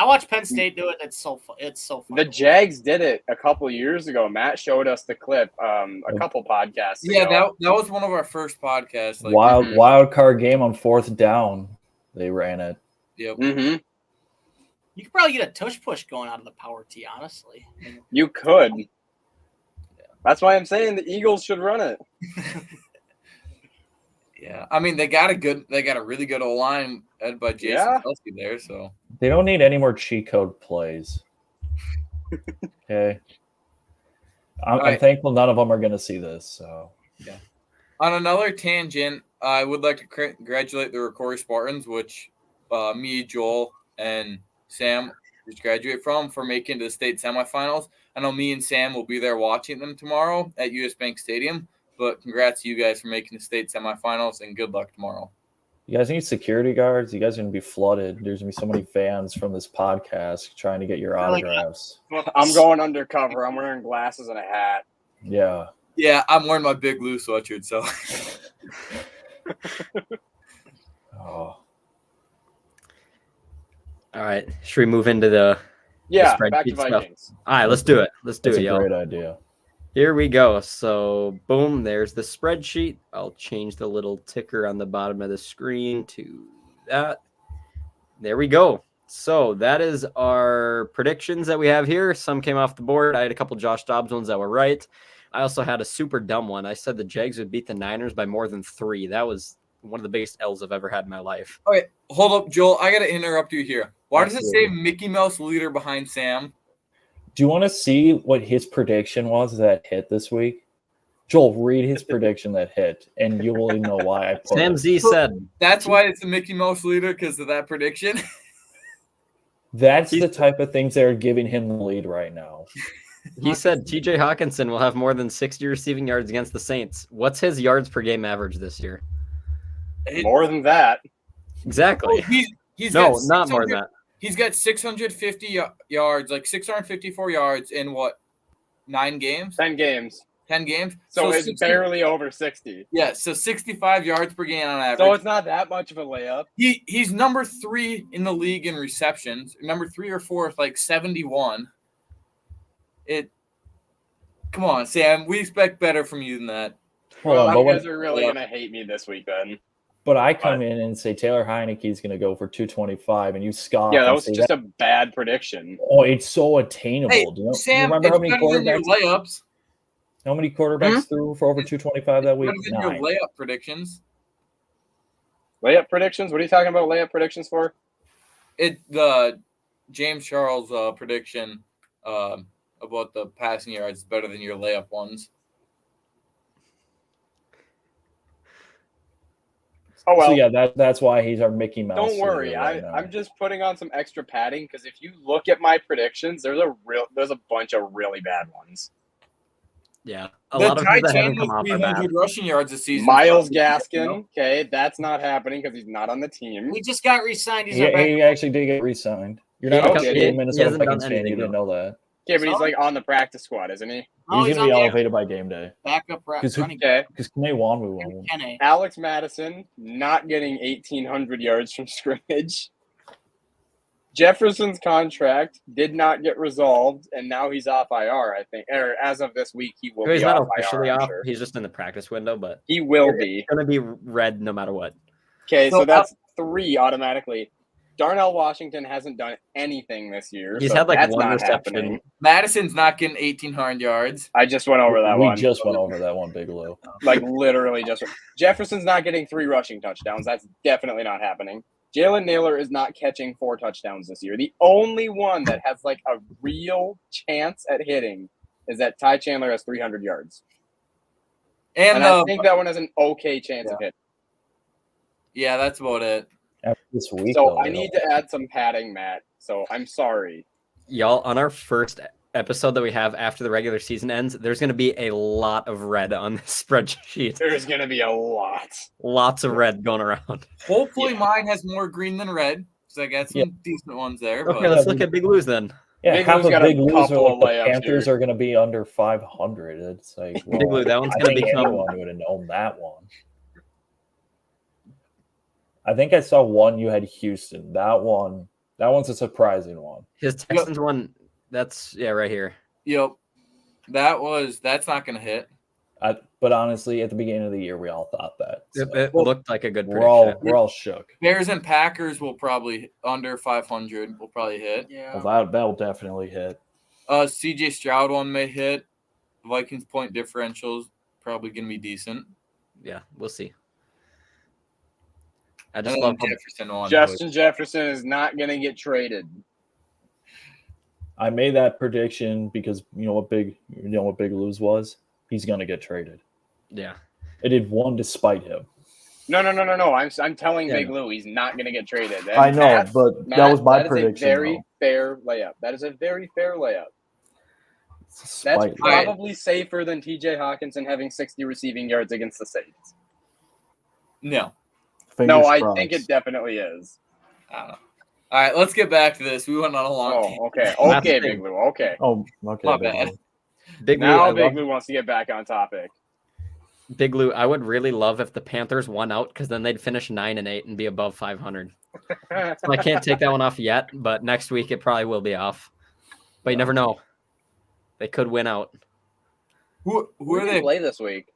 watch Penn State do it, it's so fun. The Jags did it a couple years ago. Matt showed us the clip a couple podcasts ago. Yeah, that was one of our first podcasts. Like, wild card game on 4th down. They ran it. Yep. Mm-hmm. You could probably get a tush push going out of the power T, honestly. You could. That's why I'm saying the Eagles should run it. Yeah, I mean they got a really good O-line led by Jason Kelsey there, so they don't need any more cheat code plays. Okay, I'm thankful none of them are going to see this. So yeah. On another tangent, I would like to congratulate the Rocori Spartans, which me, Joel, and Sam just graduate from for making the state semifinals. I know me and Sam will be there watching them tomorrow at US Bank Stadium. But congrats to you guys for making the state semifinals, and good luck tomorrow. You guys need security guards. You guys are going to be flooded. There's going to be so many fans from this podcast trying to get your autographs. I'm going undercover. I'm wearing glasses and a hat. Yeah. Yeah, I'm wearing my Big Lou sweatshirt, so. Oh. All right. Should we move into the back to Vikings stuff? All right, let's do it. That's a great idea. Here we go. So, boom, there's the spreadsheet. I'll change the little ticker on the bottom of the screen to that. There we go. So that is our predictions that we have here. Some came off the board. I had a couple Josh Dobbs ones that were right. I also had a super dumb one. I said the Jags would beat the Niners by more than 3. That was one of the biggest L's I've ever had in my life. Okay, hold up, Joel. I got to interrupt you here. Why does it say Absolutely. Mickey Mouse leader behind Sam? Do you want to see what his prediction was that hit this week? Joel, read his prediction that hit, and you will know why I put Sam it. Z said That's why it's the Mickey Mouse leader, because of that prediction. That's the type of things that are giving him the lead right now. he said TJ Hawkinson will have more than 60 receiving yards against the Saints. What's his yards per game average this year? More than that. Exactly. He's No, got not more than that. He's got 650 yards, like 654 yards in what? 9 games? 10 games. 10 games. So it's 60 barely over 60. Yeah, so 65 yards per game on average. So it's not that much of a layup. He's number 3 in the league in receptions. Number 3 or 4 with like 71. Come on, Sam. We expect better from you than that. Hold on, You but guys are really going to hate me this week then. But I come in and say Taylor Heineke's going to go for 225, and you scoff. Yeah, that and was say just a bad prediction. Oh, it's so attainable. Hey, Do you Sam, remember it's how many better than your quarterbacks? layups. How many quarterbacks threw for over 225 that week? Better than 9. your layup predictions. Layup predictions? What are you talking about layup predictions for? The James Charles prediction about the passing yards is better than your layup ones. Oh, well. So yeah, that's why he's our Mickey Mouse. Don't worry, leader right now. I'm just putting on some extra padding because if you look at my predictions, there's a bunch of really bad ones. Yeah. A lot of Ty them that haven't Chandler come off are 300 bad. rushing yards this season. Miles Gaskin, okay, that's not happening because he's not on the team. He just got re-signed. He's He, our he backup. actually did get re-signed. You're Yeah, not okay. a He Minnesota hasn't done Vikings fan. You anything, didn't know that. Okay, but he's So? like on the practice squad, isn't he? Oh, He's on going to be the elevated by game day. backup Because running Okay. Kane Wanwu won't. Kenny. Alex Madison not getting 1,800 yards from scrimmage. Jefferson's contract did not get resolved, and now he's off IR, I think. Or as of this week, he will He's be not off officially IR, I'm off. sure. He's just in the practice window, but He will be. it's going to be red no matter what. Okay, So so that's 3 automatically. Darnell Washington hasn't done anything this year. He's so had like that's one not reception. happening. Madison's not getting 1,800 yards. I just went over that we one. just went over that one, Bigelow. Like literally just. Jefferson's not getting 3 rushing touchdowns. That's definitely not happening. Jalen Naylor is not catching 4 touchdowns this year. The only one that has like a real chance at hitting is that Ty Chandler has 300 yards. And I think that one has an okay chance of hitting. Yeah, that's about it. After this week, So though, I need to add some padding, Matt. So I'm sorry. Y'all, on our first episode that we have after the regular season ends, there's going to be a lot of red on this spreadsheet. There's going to be a lot. Lots of red going around. Hopefully mine has more green than red, because I got some decent ones there. Okay, But let's look at Big Lou's then. Yeah, Big half Lou's of got a Big Lou's are couple like of the layups Panthers here. are going to be under 500. It's like, well, Big Lou, that one's I going to think become. anyone would have known that one. I think I saw one you had Houston. That one's a surprising one. His Texans one, that's, right here. yep, that's not going to hit. But honestly, at the beginning of the year, we all thought that. So It looked like a good we're all prediction. shook. Bears and Packers will probably under 500 will probably hit. Yeah. Well, that'll definitely hit. CJ Stroud one may hit. Vikings point differentials probably going to be decent. Yeah, we'll see. I And just then love Jefferson one. Justin Jefferson is not going to get traded. I made that prediction because you know what Big Lou's was. He's going to get traded. Yeah. I did one despite him. No. I'm telling Yeah. Big Lou he's not going to get traded. And I know, Matt, but Matt, that was my that is prediction. a very though. fair layup. That is a very fair layup. It's That's spite. probably safer than TJ Hawkinson having 60 receiving yards against the Saints. No. Fingers No, I crossed. think it definitely is. I don't know. All right, let's get back to this. We went on a long Oh, okay. Last Okay, thing. Big Lou. Okay. Oh, okay. My Big bad. Lou. Big Lou, Now I Big love, Lou wants to get back on topic. Big Lou, I would really love if the Panthers won out because then they'd finish 9-8 and be above 500. So I can't take that one off yet, but next week it probably will be off. But you never know. They could win out. Who Who are do they? play this week?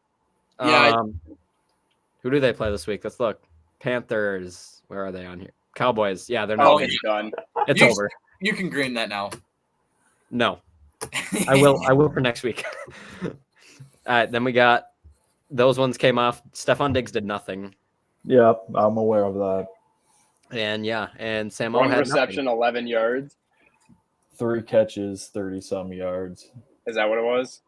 Yeah, Who do they play this week? Let's look. Panthers. Where are they on here? Cowboys. Yeah, they're not. Oh, winning. yeah. Done. It's You- over. You can green that now. No, I will. I will for next week. All right, then we got those ones came off. Stephon Diggs did nothing, Yep, I'm aware of that. and Samo One had reception, 11 yards. 3 catches, 30-some yards. Is that what it was?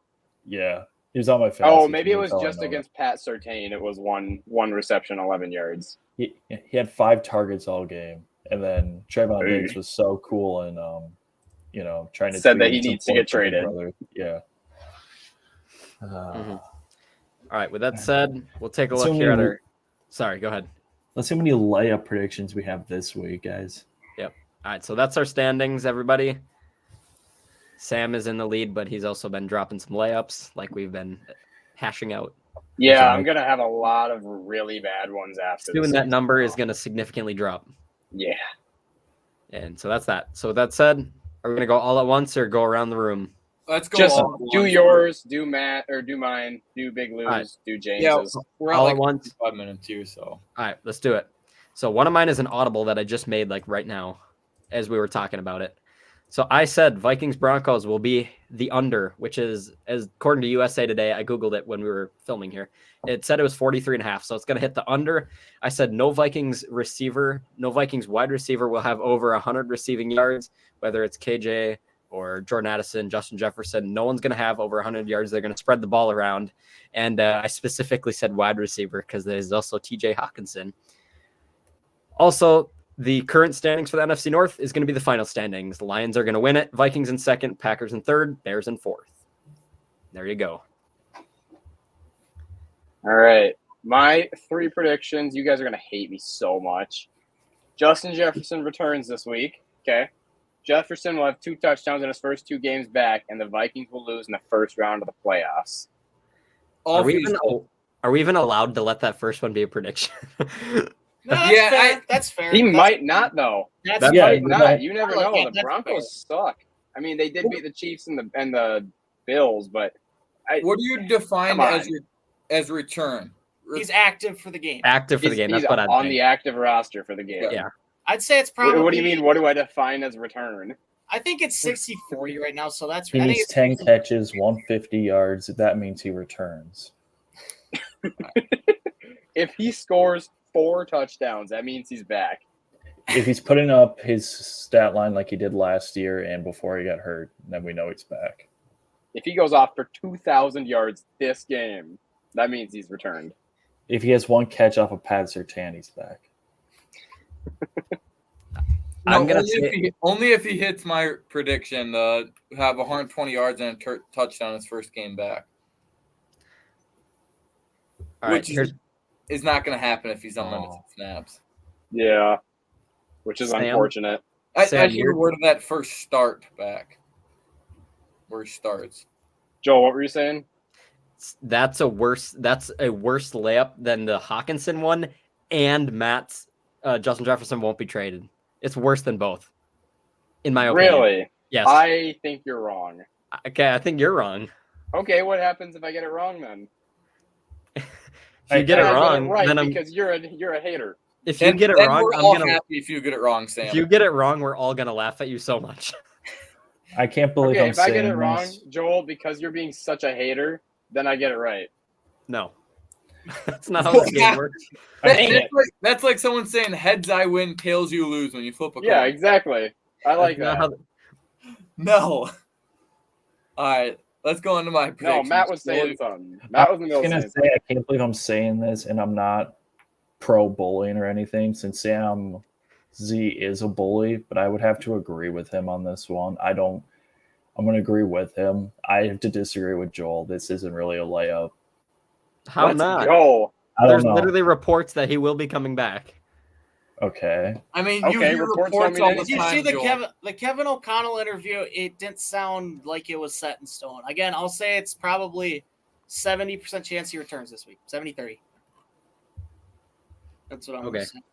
Yeah, he was on my fantasy. Oh, maybe it team, was that's how I just know against Pat Surtain. It was one reception, 11 yards. that. He had 5 targets all game, and then Trayvon Hey. Diggs was so cool and trying to Said that tweet he some needs to get points for his traded. brother. Yeah. Mhm. All right. With that said, we'll take a So look here at many- our. Sorry, go ahead. Let's see how many layup predictions we have this week, guys. All right, so that's our standings, everybody. Sam is in the lead, but he's also been dropping some layups like we've been hashing out. Yeah, Okay. I'm going to have a lot of really bad ones after Soon this that season. number is going to significantly drop. Yeah. And so that's that. So with that said, are we going to go all at once or go around the room? Let's go. Just all at do once. yours, do Matt, or do mine, do Big Lou's, right. do Yeah, James's. we're at All like at once. 5 minutes here, so. All right, let's do it. So one of mine is an audible that I just made like right now as we were talking about it. So I said Vikings Broncos will be the under, which is, as according to USA Today, I Googled it when we were filming here. It said it was 43.5. So it's going to hit the under. I said no Vikings wide receiver will have over 100 receiving yards, whether it's KJ or Jordan Addison, Justin Jefferson. No one's going to have over 100 yards. They're going to spread the ball around. And I specifically said wide receiver because there's also TJ Hawkinson. Also, the current standings for the NFC North is going to be the final standings. The Lions are going to win it. Vikings in second, Packers in third, Bears in fourth. There you go. All right. My 3 predictions. You guys are going to hate me so much. Justin Jefferson returns this week. Okay. Jefferson will have 2 touchdowns in his first 2 games back, and the Vikings will lose in the first round of the playoffs. Are we even allowed to let that first one be a prediction? No, that's Yeah, fair. That's fair. He That's- might not, though. That's That's He fair. yeah, might but not. that- You never Yeah, know. The that's Broncos suck. I mean, they did beat the Chiefs and the Bills, but What do you define Come on. as return? He's active for the game. Active for the game. he's That's what I'd on think. the active roster for the game. Yeah. I'd say it's probably. What do you mean? What do I define as return? I think it's 60-40 right now, so that's. He I think needs it's 10 catches, 150 yards. That means he returns. If he scores 4 touchdowns, that means he's back. If he's putting up his stat line like he did last year and before he got hurt, then we know he's back. If he goes off for 2,000 yards this game, that means he's returned. If he has 1 catch off of Pat Surtain, he's back. I'm gonna only if he hits my prediction to have 120 yards and a touchdown his first game back. All right, Which is not going to happen if he's unlimited snaps. Yeah, which is Sam? unfortunate. I Sam, should have worded that first start back. Where he starts. Joel, what were you saying? that's a worse layup than the Hawkinson one, and Matt's Justin Jefferson won't be traded. It's worse than both, in my opinion. Really? Yes. I think you're wrong. Okay, I think you're wrong. Okay, what happens if I get it wrong then? If you get it I wrong, right then I'm. because you're a hater. If you get it then wrong, we're I'm all gonna. happy if you get it wrong, Sam. If you get it wrong, we're all gonna laugh at you so much. I can't believe Okay, I'm if I saying get it wrong, this. Joel, because you're being such a hater, then I get it right. No, that's not how this game works. That's like someone saying heads I win, tails you lose when you flip a coin. Yeah, exactly. I like That's that. not how- No. All right, let's go into my No, predictions. Matt was saying something. Matt was in the I middle was of gonna saying say I can't believe I'm saying this, and I'm not pro bullying or anything. Since Sam Z is a bully, but I would have to agree with him on this one. I'm going to agree with him. I have to disagree with Joel. This isn't really a layup. How Let's not? go. I don't There's know. literally reports that he will be coming back. Okay. I mean, you Okay, hear reports reports don't all mean the Did you time, see the Joel. Kevin O'Connell interview? It didn't sound like it was set in stone. Again, I'll say it's probably 70% chance he returns this week. 70-30. That's what I'm Okay. saying.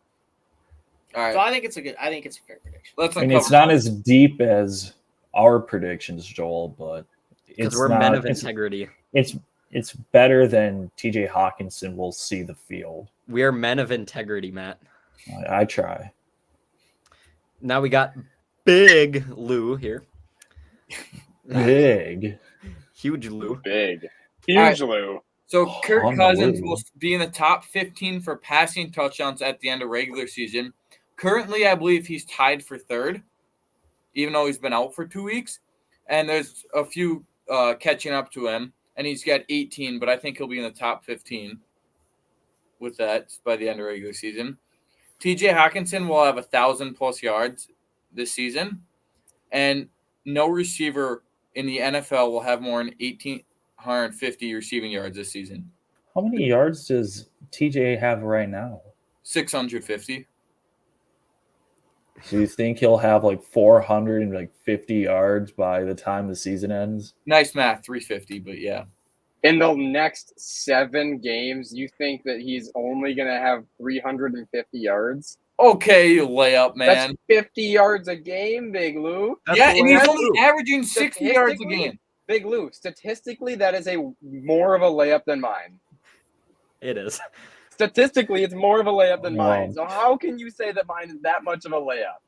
All right, So I think it's a fair prediction. let's I mean, uncover it's not as deep as our predictions, Joel, but Because it's we're not, men of it's, integrity. it's better than TJ Hawkinson will see the field. We are men of integrity, Matt. I try. Now we got Big Lou here. Big. Huge Lou. Big. right. Huge Lou. So Kirk On Cousins Lou. will be in the top 15 for passing touchdowns at the end of regular season. Currently, I believe he's tied for third, even though he's been out for 2 weeks. And there's a few catching up to him, and he's got 18, but I think he'll be in the top 15 with that by the end of regular season. TJ Hawkinson will have 1,000+ yards this season, and no receiver in the NFL will have more than 1,850 receiving yards this season. How many yards does TJ have right now? 650. Do you think he'll have like 450 yards by the time the season ends? Nice math, 350, but yeah. In the next 7 games, you think that he's only going to have 350 yards? Okay, you layup, man. That's 50 yards a game, Big Lou. Yeah, and he's That's only averaging 60 yards a game. Big Lou, statistically, that is more of a layup than mine. It is. Statistically, it's more of a layup than Wow. mine. So how can you say that mine is that much of a layup?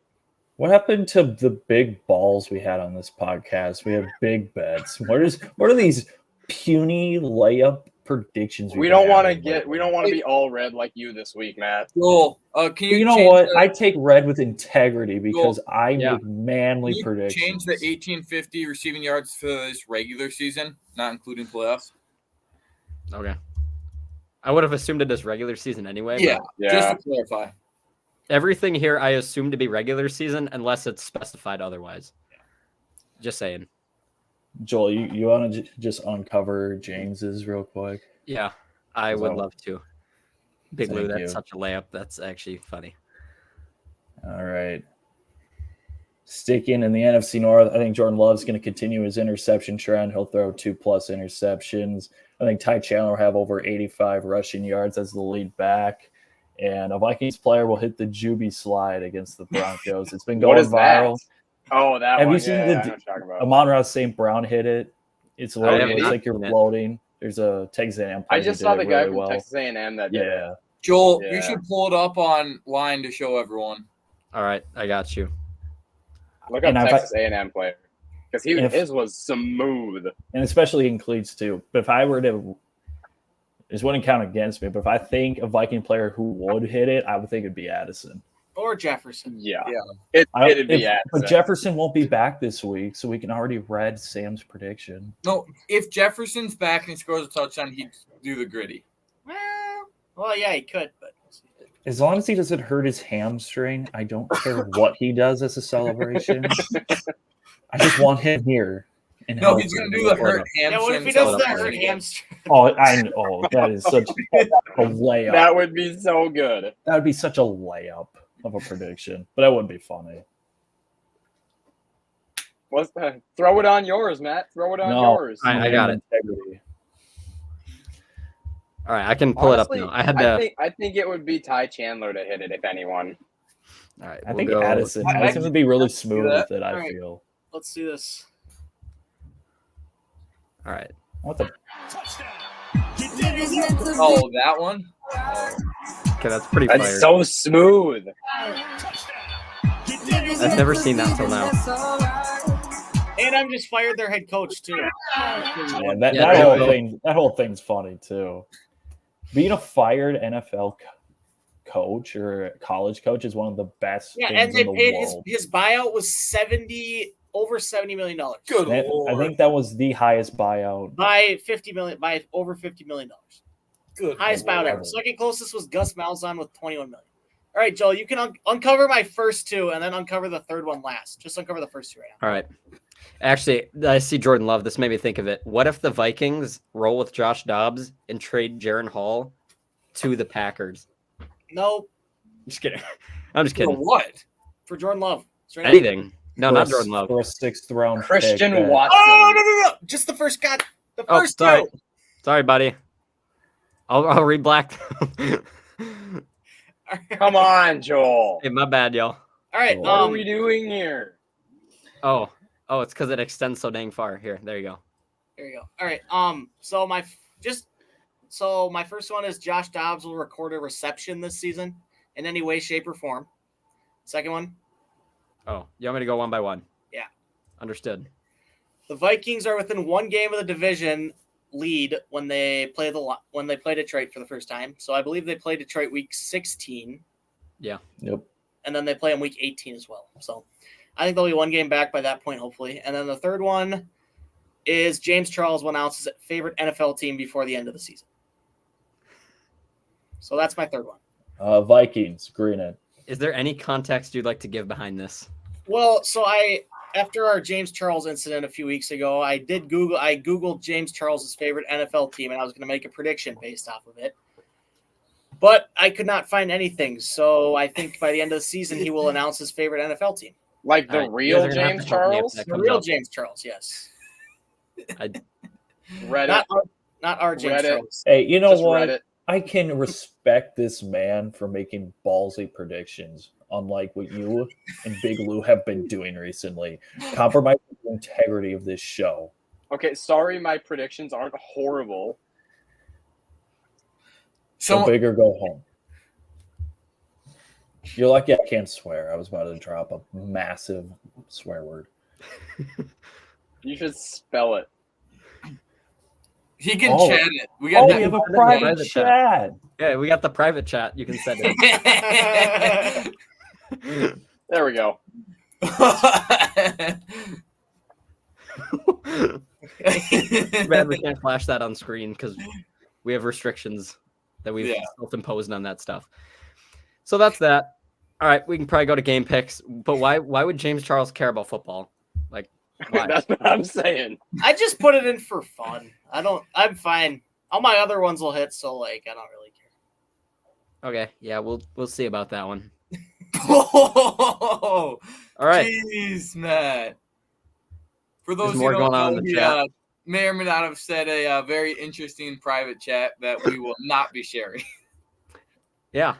What happened to the big balls we had on this podcast? We have big bets. What are these puny layup predictions? We don't want to be all red like you this week, Matt. Joel, can you You know change what? the- I take red with integrity because I Yeah. make manly Can you predictions. change the 1,850 receiving yards for this regular season, not including playoffs? Okay. I would have assumed it as regular season anyway. Yeah, But just to clarify. everything here I assume to be regular season unless it's specified otherwise. Just saying. Joel, you want to just uncover James's real quick? Yeah, I would love to. Big Lou, Thank that's you. such a layup. That's actually funny. All right. Sticking in the NFC North, I think Jordan Love's going to continue his interception trend. He'll throw 2+ interceptions. I think Ty Chandler will have over 85 rushing yards as the lead back. And a Vikings player will hit the Juby slide against the Broncos. It's been What going is that? viral. Oh, that Have one. you seen yeah, the I know what you're talking about. Amon-Ra St. Brown hit it? It's literally haven't looks like you're seen it. floating. There's a Texas A&M player I just who saw did the it guy really from well. Texas A&M that did it. Yeah. Joel, Yeah. you should pull it up online to show everyone. All right, I got you. Look up And if I- Texas A&M player because If- his was smooth. And especially in cleats too. But if I were to, this wouldn't count against me. But if I think a Viking player who would hit it, I would think it'd be Addison. Or Jefferson. Yeah, Yeah. it'd be Addison. But Jefferson won't be back this week, so we can already read Sam's prediction. No, if Jefferson's back and he scores a touchdown, he'd do the gritty. Well, yeah, he could, but As long as he doesn't hurt his hamstring, I don't care what he does as a celebration. I just want him here. And No, he's going to do the hurt yeah, hamstring. what if he does that celebration hurt again? hamstring? Oh, I know. Oh, that is such a layup. That would be so good. That would be such a layup of a prediction, but that wouldn't be funny. Throw it on yours, Matt. Throw it on yours. I got it. Integrity. All right, I can pull Honestly, it up now. I had to. I think it would be Ty Chandler to hit it if anyone. All right, I we'll think go- Addison I would be really see smooth that. with it, I Alright. feel. Let's do this. All right. What the? Oh, that one? Okay, that's pretty fire. That's so smooth. I've never seen that till now. And I'm just fired their head coach too. Yeah, that there whole you go. thing. That whole thing's funny too. Being a fired NFL coach or college coach is one of the best Yeah, things and they in the paid world. his buyout was over $70 million. Good I Lord. think that was the highest buyout. By over $50 million. Good Highest buyout Lord. ever. Second closest was Gus Malzahn with $21 million. All right, Joel, you can uncover my first two and then uncover the third one last. Just uncover the first two right now. All right. Actually, I see Jordan Love. This made me think of it. What if the Vikings roll with Josh Dobbs and trade Jaron Hall to the Packers? No, Just kidding. I'm just For kidding. what? for Jordan Love. Straight up. Anything. No, For not a- Jordan Love. For a 6th round Christian pick. Watson. Oh, no. Just the first guy. The Oh, first sorry. two. Sorry, buddy. I'll read black. Come on, Joel. Hey, my bad, y'all. All right. What are we doing here? Oh, it's because it extends so dang far. Here, there you go. There you go. All right. So my first one is Josh Dobbs will record a reception this season in any way, shape, or form. Second one, Oh, you want me to go one by one? Yeah. Understood. The Vikings are within one game of the division lead when they play Detroit for the first time. So I believe they play Detroit week 16. Yeah. Yep. And then they play them week 18 as well. So I think they'll be one game back by that point, hopefully. And then the third one is James Charles will announce his favorite NFL team before the end of the season. So that's my third one. Vikings, green it. Is there any context you'd like to give behind this? Well, so after our James Charles incident a few weeks ago, I Googled James Charles' favorite NFL team, and I was going to make a prediction based off of it. But I could not find anything. So I think by the end of the season, he will announce his favorite NFL team. Like the All right, real you guys are gonna have James to help me if Charles? that The comes real up. James Charles, yes. Reddit. Not our James Reddit. Charles. Hey, you know Just what? Reddit. I can respect this man for making ballsy predictions, unlike what you and Big Lou have been doing recently, compromising the integrity of this show. Okay, sorry my predictions aren't horrible. Go So big or go home. You're lucky I can't swear. I was about to drop a massive swear word. You should spell it. he can Oh. chat it. We got Oh, that. we have a Send it in the private private chat. chat. Yeah, we got the private chat. You can send it. There we go. Bad we can't flash that on screen because we have restrictions that we've Yeah. self-imposed on that stuff. So that's that. All right, we can probably go to game picks. But why would James Charles care about football? Like, why? That's what I'm saying. I just put it in for fun. I'm fine. All my other ones will hit, so I don't really care. Okay, yeah, we'll see about that one. Oh, All right. jeez, Matt. For those more who don't going on know, in the he chat. may or may not have said a very interesting private chat that we will not be sharing. Yeah.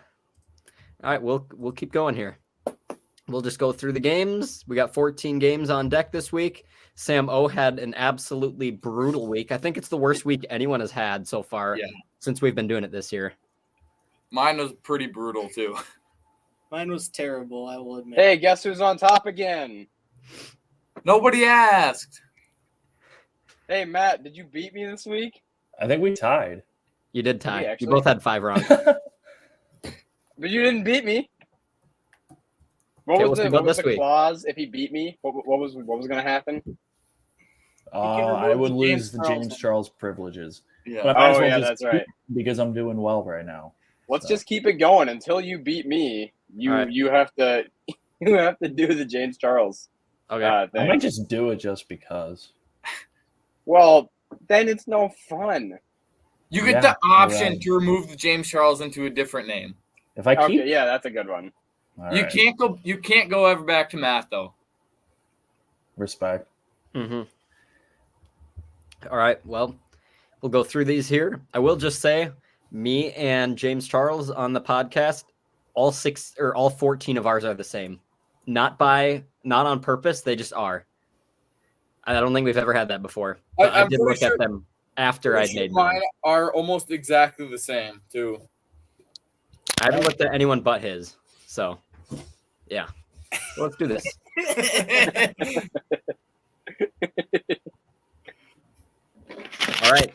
All right, we'll keep going here. We'll just go through the games. We got 14 games on deck this week. Sam O had an absolutely brutal week. I think it's the worst week anyone has had so far since we've been doing it this year. Mine was pretty brutal too. Mine was terrible, I will admit. Hey, guess who's on top again? Nobody asked. Hey, Matt, did you beat me this week? I think we tied. You did tie. You actually? both had 5 wrong. But you didn't beat me. What Okay, was we'll see the, about what was this the week. clause if he beat me? What was going to happen? I remove would the lose the James James Charles. Charles privileges. Yeah. But I might as Oh, well yeah, just that's right. keep- because I'm doing well right now. Let's So. just keep it going until you beat me. You All right. you have to you have to do the James Charles Okay. I thing. might just do it just because. Well, then it's no fun. You get Yeah, the you're option right. to remove the James Charles into a different name. If I keep, Okay, yeah, that's a good one. all You right. can't go ever back to Matt though. Respect. Mm-hmm. All right. Well, we'll go through these here. I will just say, me and James Charles on the podcast, all 14 of ours are the same. Not on purpose. They just are. I don't think we've ever had that before. But I I'm did pretty look sure- at them after I'd made mine mine. are almost exactly the same too. I haven't looked at anyone but his. So, yeah. Well, let's do this. All right.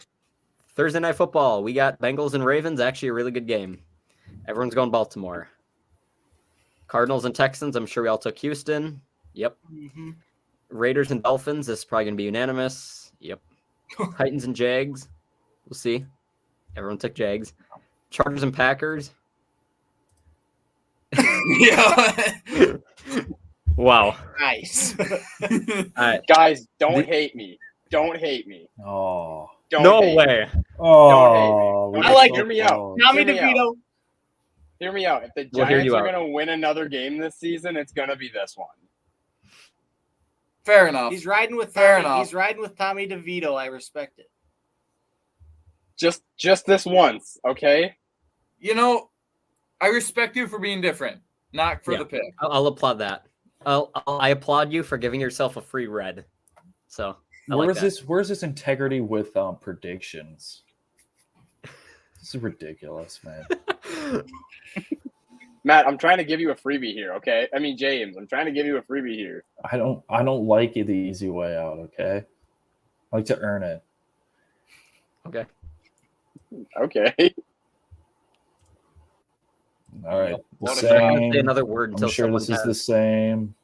Thursday Night Football. We got Bengals and Ravens. Actually, a really good game. Everyone's going Baltimore. Cardinals and Texans. I'm sure we all took Houston. Yep. Mm-hmm. Raiders and Dolphins. This is probably going to be unanimous. Yep. Titans and Jags. We'll see. Everyone took Jags. Chargers and Packers. Yeah. Wow. Nice. All right. Guys, don't hate me. Don't hate me. Oh. Don't No hate me. way. Oh. me. we're I like- so hear me out. close. Tommy Hear me out. DeVito. Hear me out. If the We'll hear Giants you are out. going to win another game this season, it's going to be this one. Fair enough. He's riding with Fair Tommy. enough. He's riding with Tommy DeVito. I respect it. Just this once, okay? You know, I respect you for being different, not for Yeah. the pick. I'll applaud that. I applaud you for giving yourself a free red. So I like that. Where's this integrity with predictions? This is ridiculous, man. Matt, I'm trying to give you a freebie here, okay? I mean, James, I'm trying to give you a freebie here. I don't like it the easy way out, okay? I like to earn it. Okay. Okay. All right. The What a I'm not gonna same. say another word I'm until sure someone this is has. the same.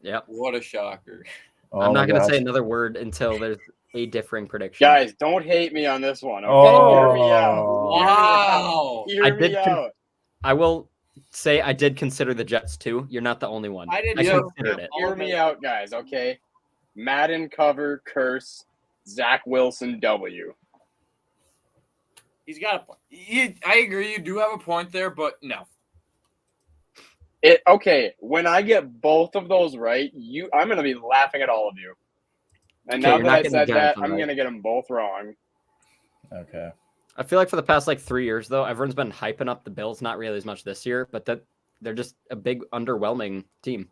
Yep. What a shocker. Oh I'm my not gonna gosh. say another word until there's a differing prediction. Guys, don't hate me on this one, okay? Oh. Hear me out. Wow. Hear me out. I will say I did consider the Jets too. You're not the only one. I did I too. considered it. Hear me out, guys, okay? Madden cover, curse, Zach Wilson, W. He's got a point. I agree. You do have a point there, but no. Okay, when I get both of those right, I'm going to be laughing at all of you. And Okay, now you're that not I getting the said Giants that, one I'm right. going to get them both wrong. Okay. I feel like for the past 3 years though, everyone's been hyping up the Bills. Not really as much this year, but that they're just a big underwhelming team.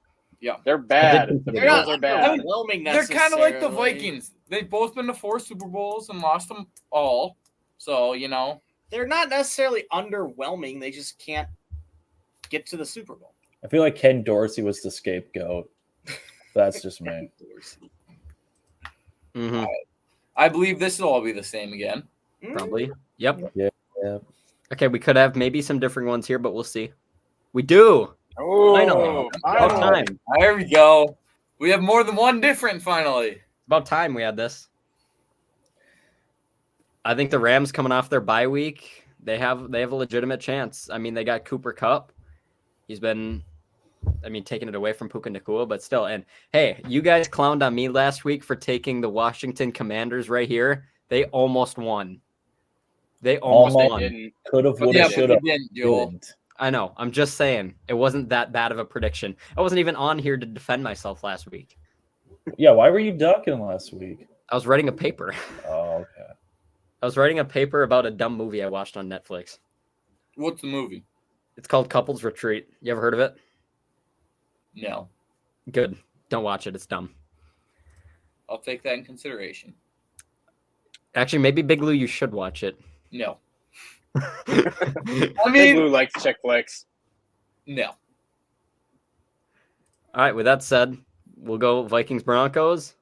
They're bad. did The consider They're not Bills are bad. underwhelming They're kind of like the necessarily. Vikings. They've both been to 4 Super Bowls and lost them all. So, They're not necessarily underwhelming. They just can't get to the Super Bowl. I feel like Ken Dorsey was the scapegoat. That's just me. Mm-hmm. I believe this will all be the same again. Probably. Yep. Yeah. Okay, we could have maybe some differing ones here, but we'll see. We do. Oh, About time. There we go. We have more than one different finally. About time we had this. I think the Rams coming off their bye week, they have a legitimate chance. I mean, they got Cooper Kupp. He's been, taking it away from Puka Nacua, but still. And hey, you guys clowned on me last week for taking the Washington Commanders right here. They almost won. They almost Almost. won. Didn't. Could have, would Yeah, have, but should you have. didn't, Joel. Didn't. I know. I'm just saying. It wasn't that bad of a prediction. I wasn't even on here to defend myself last week. Yeah, why were you ducking last week? I was writing a paper. Oh, okay. I was writing a paper about a dumb movie I watched on Netflix. What's the movie? It's called Couples Retreat. You ever heard of it? No. Good. Don't watch it. It's dumb. I'll take that in consideration. Actually, maybe Big Lou, you should watch it. No. Big I mean, Blue likes chick flicks. no. All right. With that said, we'll go Vikings Broncos.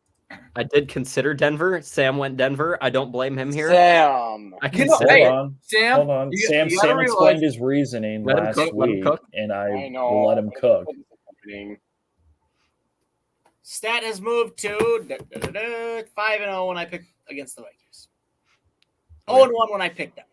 I did consider Denver. Sam went Denver. I don't blame him here. Sam. I You know, consider hey, it. Sam, Hold on. you Sam gotta realize- explained his reasoning Let him last cook, let him week, cook. and I I know. will let him cook. Stat has moved to 5-0 when I picked against the Vikings. 0-1 when I picked them.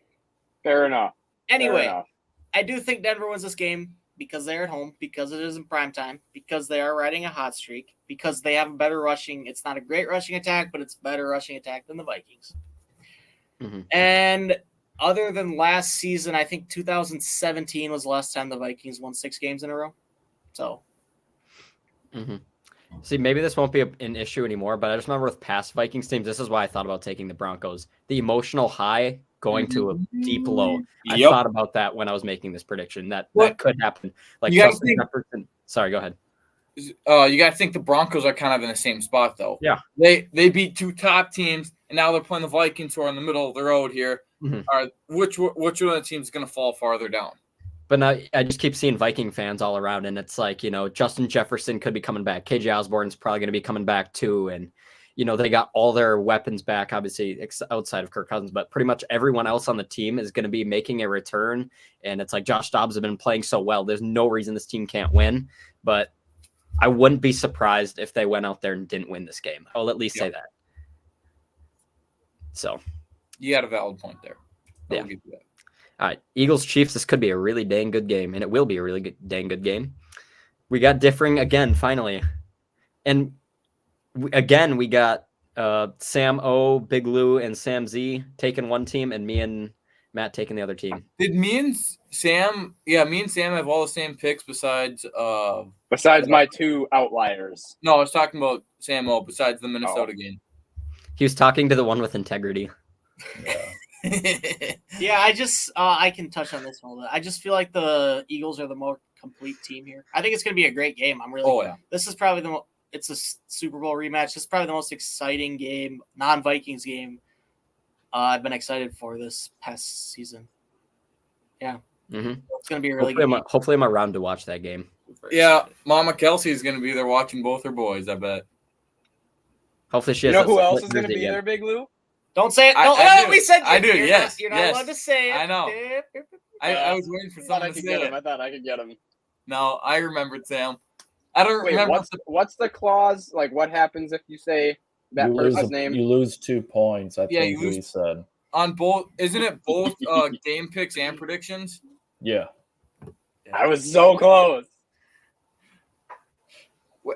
Fair enough. Fair Anyway, enough. I do think Denver wins this game because they're at home, because it is in prime time, because they are riding a hot streak, because they have a better rushing. It's not a great rushing attack, but it's a better rushing attack than the Vikings. Mhm. And other than last season, I think 2017 was the last time the Vikings won 6 games in a row. So, See, maybe this won't be an issue anymore, but I just remember with past Vikings teams, this is why I thought about taking the Broncos. The emotional high going to a deep low. I Yep. thought about that when I was making this prediction. That Well, could happen. Like you gotta Justin think- Jefferson. Sorry, go ahead. You got to think the Broncos are kind of in the same spot, though. Yeah. They beat 2 top teams, and now they're playing the Vikings, who are in the middle of the road here. Mhm. Which one of the teams is going to fall farther down? But now I just keep seeing Viking fans all around, and it's like, Justin Jefferson could be coming back. KJ Osborne's probably going to be coming back too. And, they got all their weapons back, obviously, outside of Kirk Cousins, but pretty much everyone else on the team is going to be making a return. And it's like Josh Dobbs has been playing so well. There's no reason this team can't win. But I wouldn't be surprised if they went out there and didn't win this game. I'll at least say that. So, You got a valid point there. I will Yeah. give you that. all right, Eagles Chiefs. This could be a really dang good game, and it will be a really dang good game. We got differing again, finally, and we got Sam O, Big Lou, and Sam Z taking one team, and me and Matt taking the other team. Did me and Sam? Yeah, me and Sam have all the same picks besides. Besides my 2 outliers. No, I was talking about Sam O. Besides the Minnesota game. He was talking to the one with integrity. Yeah. yeah, I can touch on this one a little bit. I just feel like the Eagles are the more complete team here. I think it's going to be a great game. Oh yeah. This is probably it's a Super Bowl rematch. This is probably the most exciting game, non-Vikings game I've been excited for this past season. Yeah. Mm-hmm. It's going to be a really good game. Hopefully, I'm around to watch that game. Yeah, Mama Kelsey is going to be there watching both her boys, I bet. Hopefully, she You has know who that else split is going to jersey be again. there, Big Lou? Don't say it. I do. We said I do, you're yes, You're not yes. allowed to say it. I know. I was waiting for I thought someone I to could say get it. him. I thought I could get him. No, I remembered, Sam. I don't Wait, remember. what's the clause? Like, what happens if you say that person's name? You lose 2 points. I Yeah, think you lose- we said. On both, isn't it both game picks and predictions? Yeah. I was so close.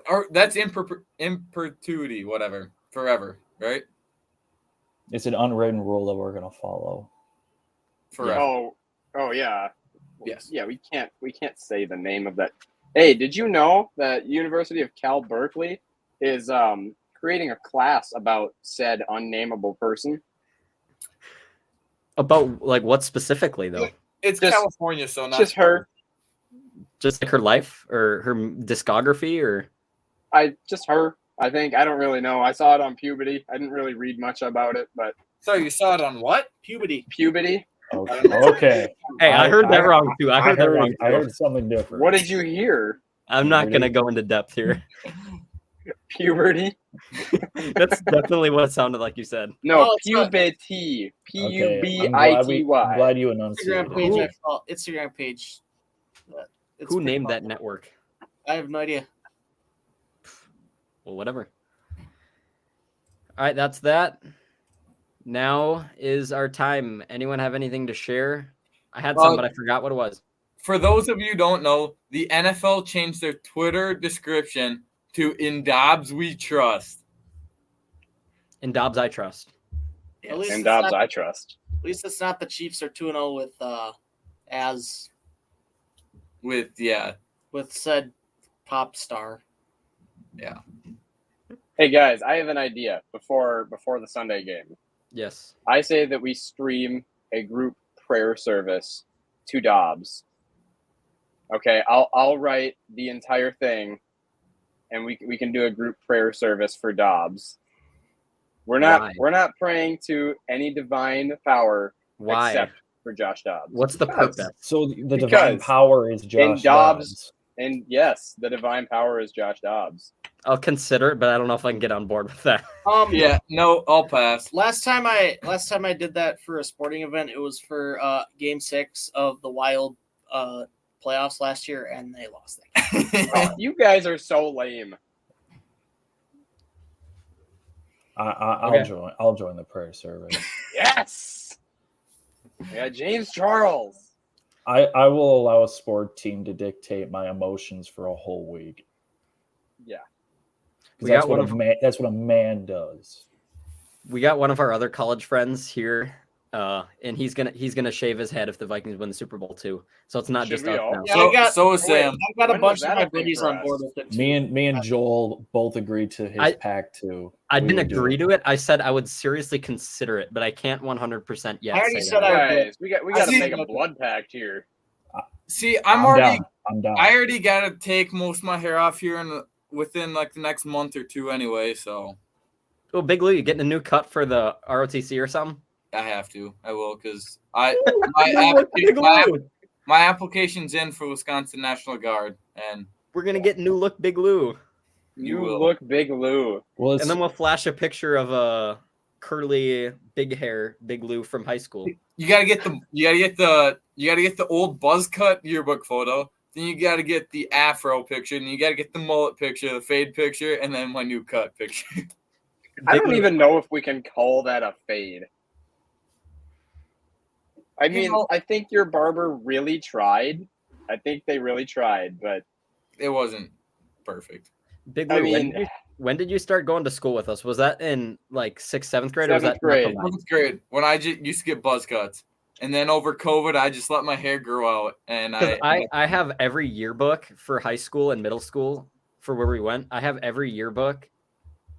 Or that's in perpetuity, whatever, forever, right? It's an unwritten rule that we're going to follow. Forever. Oh yeah. Yes. Yeah, we can't say the name of that. Hey, did you know that University of Cal Berkeley is creating a class about said unnameable person? About like what specifically though? It's Just- California, so not Just her. Just like her life or her discography or Just her. I think. I don't really know. I saw it on Puberty. I didn't really read much about it, but So you saw it on what? Puberty. Puberty. Okay. Hey, I heard that wrong too. I heard that wrong. I heard something different. What did you hear? I'm not gonna go into depth here. Puberty? That's definitely what it sounded like you said. No, Oh, it's not. puberty. Okay, I'm Pubity. glad you enunciated. Instagram page. it. Instagram page. It's Who pretty named that popular. network? I have no idea. Well, whatever. All right, that's that. Now is our time. Anyone have anything to share? I had some, but I forgot what it was. For those of you who don't know, the NFL changed their Twitter description to "In Dobbs We Trust." In Dobbs, I trust. At least And it's Dobbs, not- I trust. At least it's not the Chiefs are 2-0 with as With said pop star. Hey guys, I have an idea before the Sunday game. Yes. I say that we stream a group prayer service to Dobbs. Okay, I'll write the entire thing, and we can do a group prayer service for Dobbs. We're Why? not praying to any divine power Why? except for Josh Dobbs. What's the Because- purpose? So the Because divine power is Josh Dobbs- And yes, the divine power is Josh Dobbs. I'll consider it, but I don't know if I can get on board with that. yeah. No, I'll pass. Last time I did that for a sporting event, it was for Game 6 of the Wild playoffs last year, and they lost that game. Oh, you guys are so lame. I'll Okay. join. I'll join the prayer service. Yes. Yeah, James Charles. I will allow a sport team to dictate my emotions for a whole week. Yeah. 'Cause We that's got what one of- that's what a man does. We got one of our other college friends here, and he's gonna shave his head if the Vikings win the Super Bowl too. So it's not Should just we us all? now. Yeah, So, I got- so is Sam. I've got a When was bunch of that my a thing buddies for on us? board with it too. Me and Joel both agreed to his pack too. I We didn't would do agree it. to it. I said I would seriously consider it, but I can't 100% yet. I already say said that. I would do it. Guys, we got to see- make a blood pact here. See, I'm already. down. I'm down. I already got to take most of my hair off here within like the next month or two anyway. So Oh, Big Lou, you getting a new cut for the ROTC or something? I have to. I will because my application's in for Wisconsin National Guard, and We're gonna get new look Big Lou, You will. look Big Lou. Well, and then we'll flash a picture of a curly, big hair Big Lou from high school. You gotta get the old buzz cut yearbook photo. Then you gotta get the afro picture, and you gotta get the mullet picture, the fade picture, and then my new cut picture. I Big don't Lou- even know if we can call that a fade. I You mean, know- I think your barber really tried. I think they really tried, but It wasn't perfect. Big I Lou, mean, when did you start going to school with us? Was that in like 6th, 7th grade, or was that Seventh grade. not the- 7th grade when I used to get buzz cuts, and then over COVID, I just let my hair grow out, and 'Cause I have every yearbook for high school and middle school for where we went. I have every yearbook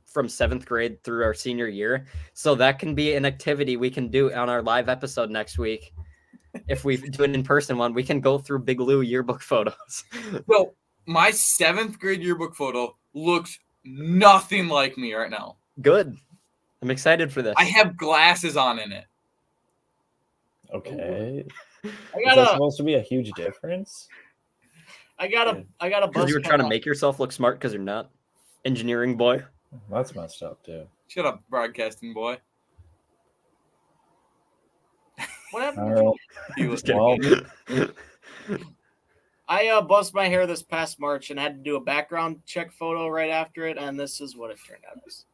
from 7th grade through our senior year. So that can be an activity we can do on our live episode next week. If we do an in-person one, we can go through Big Lou yearbook photos. So my 7th grade yearbook photo looks nothing like me right now. Good. I'm excited for this. I have glasses on in it. okay. Is that supposed to be a huge difference? I gotta Because bust. you were trying to make yourself look smart because you're not. Engineering boy. That's messed up too. Shut up, broadcasting boy. What happened? All right. He was Well, I bust my hair this past March and had to do a background check photo right after it, and this is what it turned out as.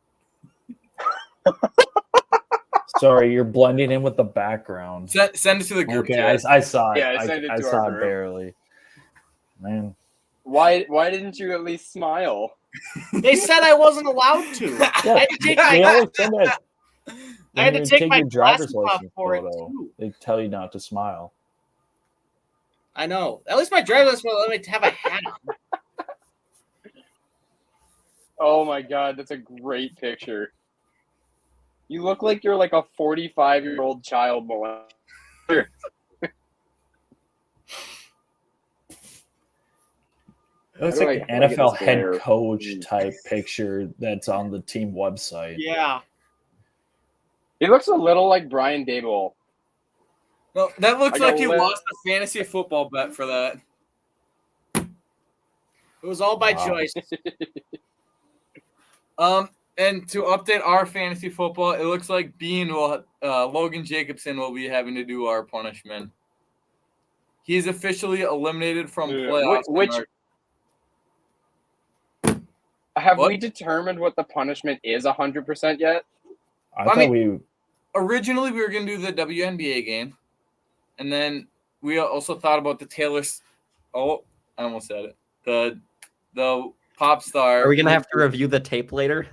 sorry, you're blending in with the background. send it to the group Okay, chat. I saw it. Yeah, I sent it I to saw our it group. barely. Man, Why didn't you at least smile? They said I wasn't allowed to. yeah, I had to take they my, always send that. I had to When you take my your driver's glasses off license for it photo, too. they tell you not to smile. I know. At least my driver's license will let me have a hat on. Oh my god, that's a great picture. You look like you're like a 45-year-old child molester. It looks How do like I- an how do I get NFL this head glare? coach type picture that's on the team website. Yeah. He looks a little like Brian Daboll. No, that looks I got like you lit- lost a fantasy football bet for that. It was all by Wow. choice. And to update our fantasy football, it looks like Logan Jacobson will be having to do our punishment. He's officially eliminated from playoffs. Have What? we determined what the punishment is 100% yet? I thought Originally, we were going to do the WNBA game, and then we also thought about the I almost said it. The pop star. Are we gonna have to review the tape later?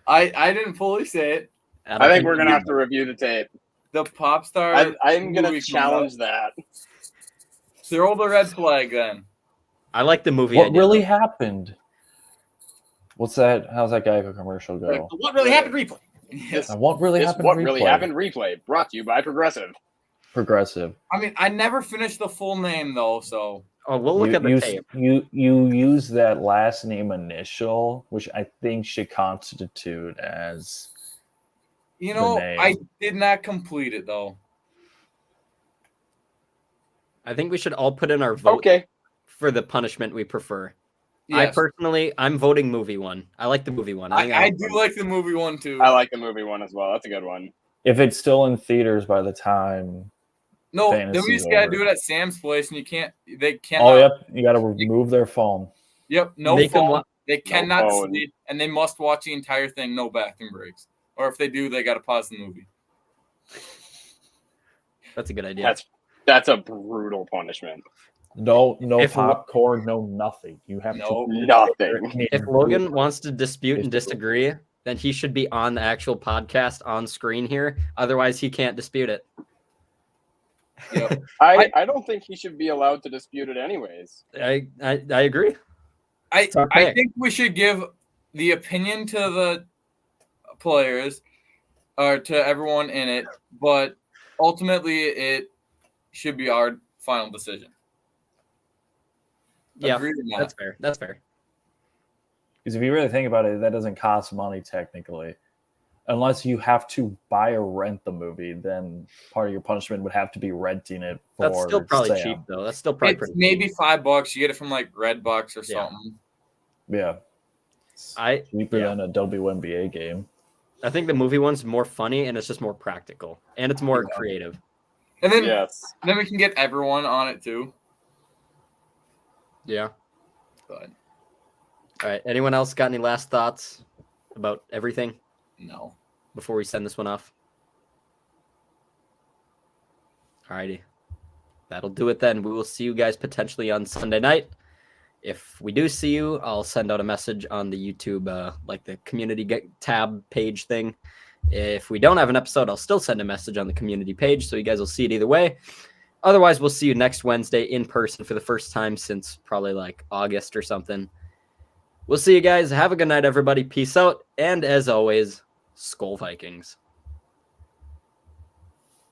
I didn't fully say it. I think we're going to have to review the tape. The pop star. I'm going to movie challenge coming out. that. Throw the red flag then. I like the movie. what idea. really happened? What's that? How's that Geico commercial go? What really happened? Replay. Yes. What really This happened? What Really replay? Happened replay, brought to you by Progressive. Progressive. I mean, I never finished the full name though, so Oh, we'll look at the tape. You use that last name initial, which I think should constitute as you know, the name. I did not complete it though. I think we should all put in our vote Okay. for the punishment we prefer. Yes. I'm voting movie one. I like the movie one. I do like the movie one too. I like the movie one as well. That's a good one. if it's still in theaters by the time. No, then we Fantasy's just gotta over. do it at Sam's place, and they cannot. Oh, yep. You got to remove their phone. Yep, no Make 'em phone. They cannot phone. sleep, and they must watch the entire thing. No bathroom breaks, or if they do, they gotta pause the movie. That's a good idea. That's a brutal punishment. No If- popcorn, no nothing. You have No. Nothing. If Logan wants to dispute and disagree, then he should be on the actual podcast on screen here. Otherwise, he can't dispute it. Yep. I don't think he should be allowed to dispute it anyways. I agree. I okay. think we should give the opinion to the players or to everyone in it, but ultimately it should be our final decision. Yeah, Agree or not? that's fair. That's fair. Because if you really think about it, that doesn't cost money technically. Unless you have to buy or rent the movie, then part of your punishment would have to be renting it for That's still probably sale. cheap, though. That's still probably It's pretty maybe cheap. $5. You get it from like Redbox or Yeah. something. Yeah. I Cheaper yeah. than a WNBA game. I think the movie one's more funny and it's just more practical and it's more creative. And then Yes. then we can get everyone on it too. Yeah. But All right. Anyone else got any last thoughts about everything no. before we send this one off? All righty. That'll do it then. We will see you guys potentially on Sunday night. If we do see you, I'll send out a message on the YouTube, like the community tab page thing. If we don't have an episode, I'll still send a message on the community page, so you guys will see it either way. Otherwise, we'll see you next Wednesday in person for the first time since probably like August or something. We'll see you guys. Have a good night, everybody. Peace out. And as always, SKOL Vikings.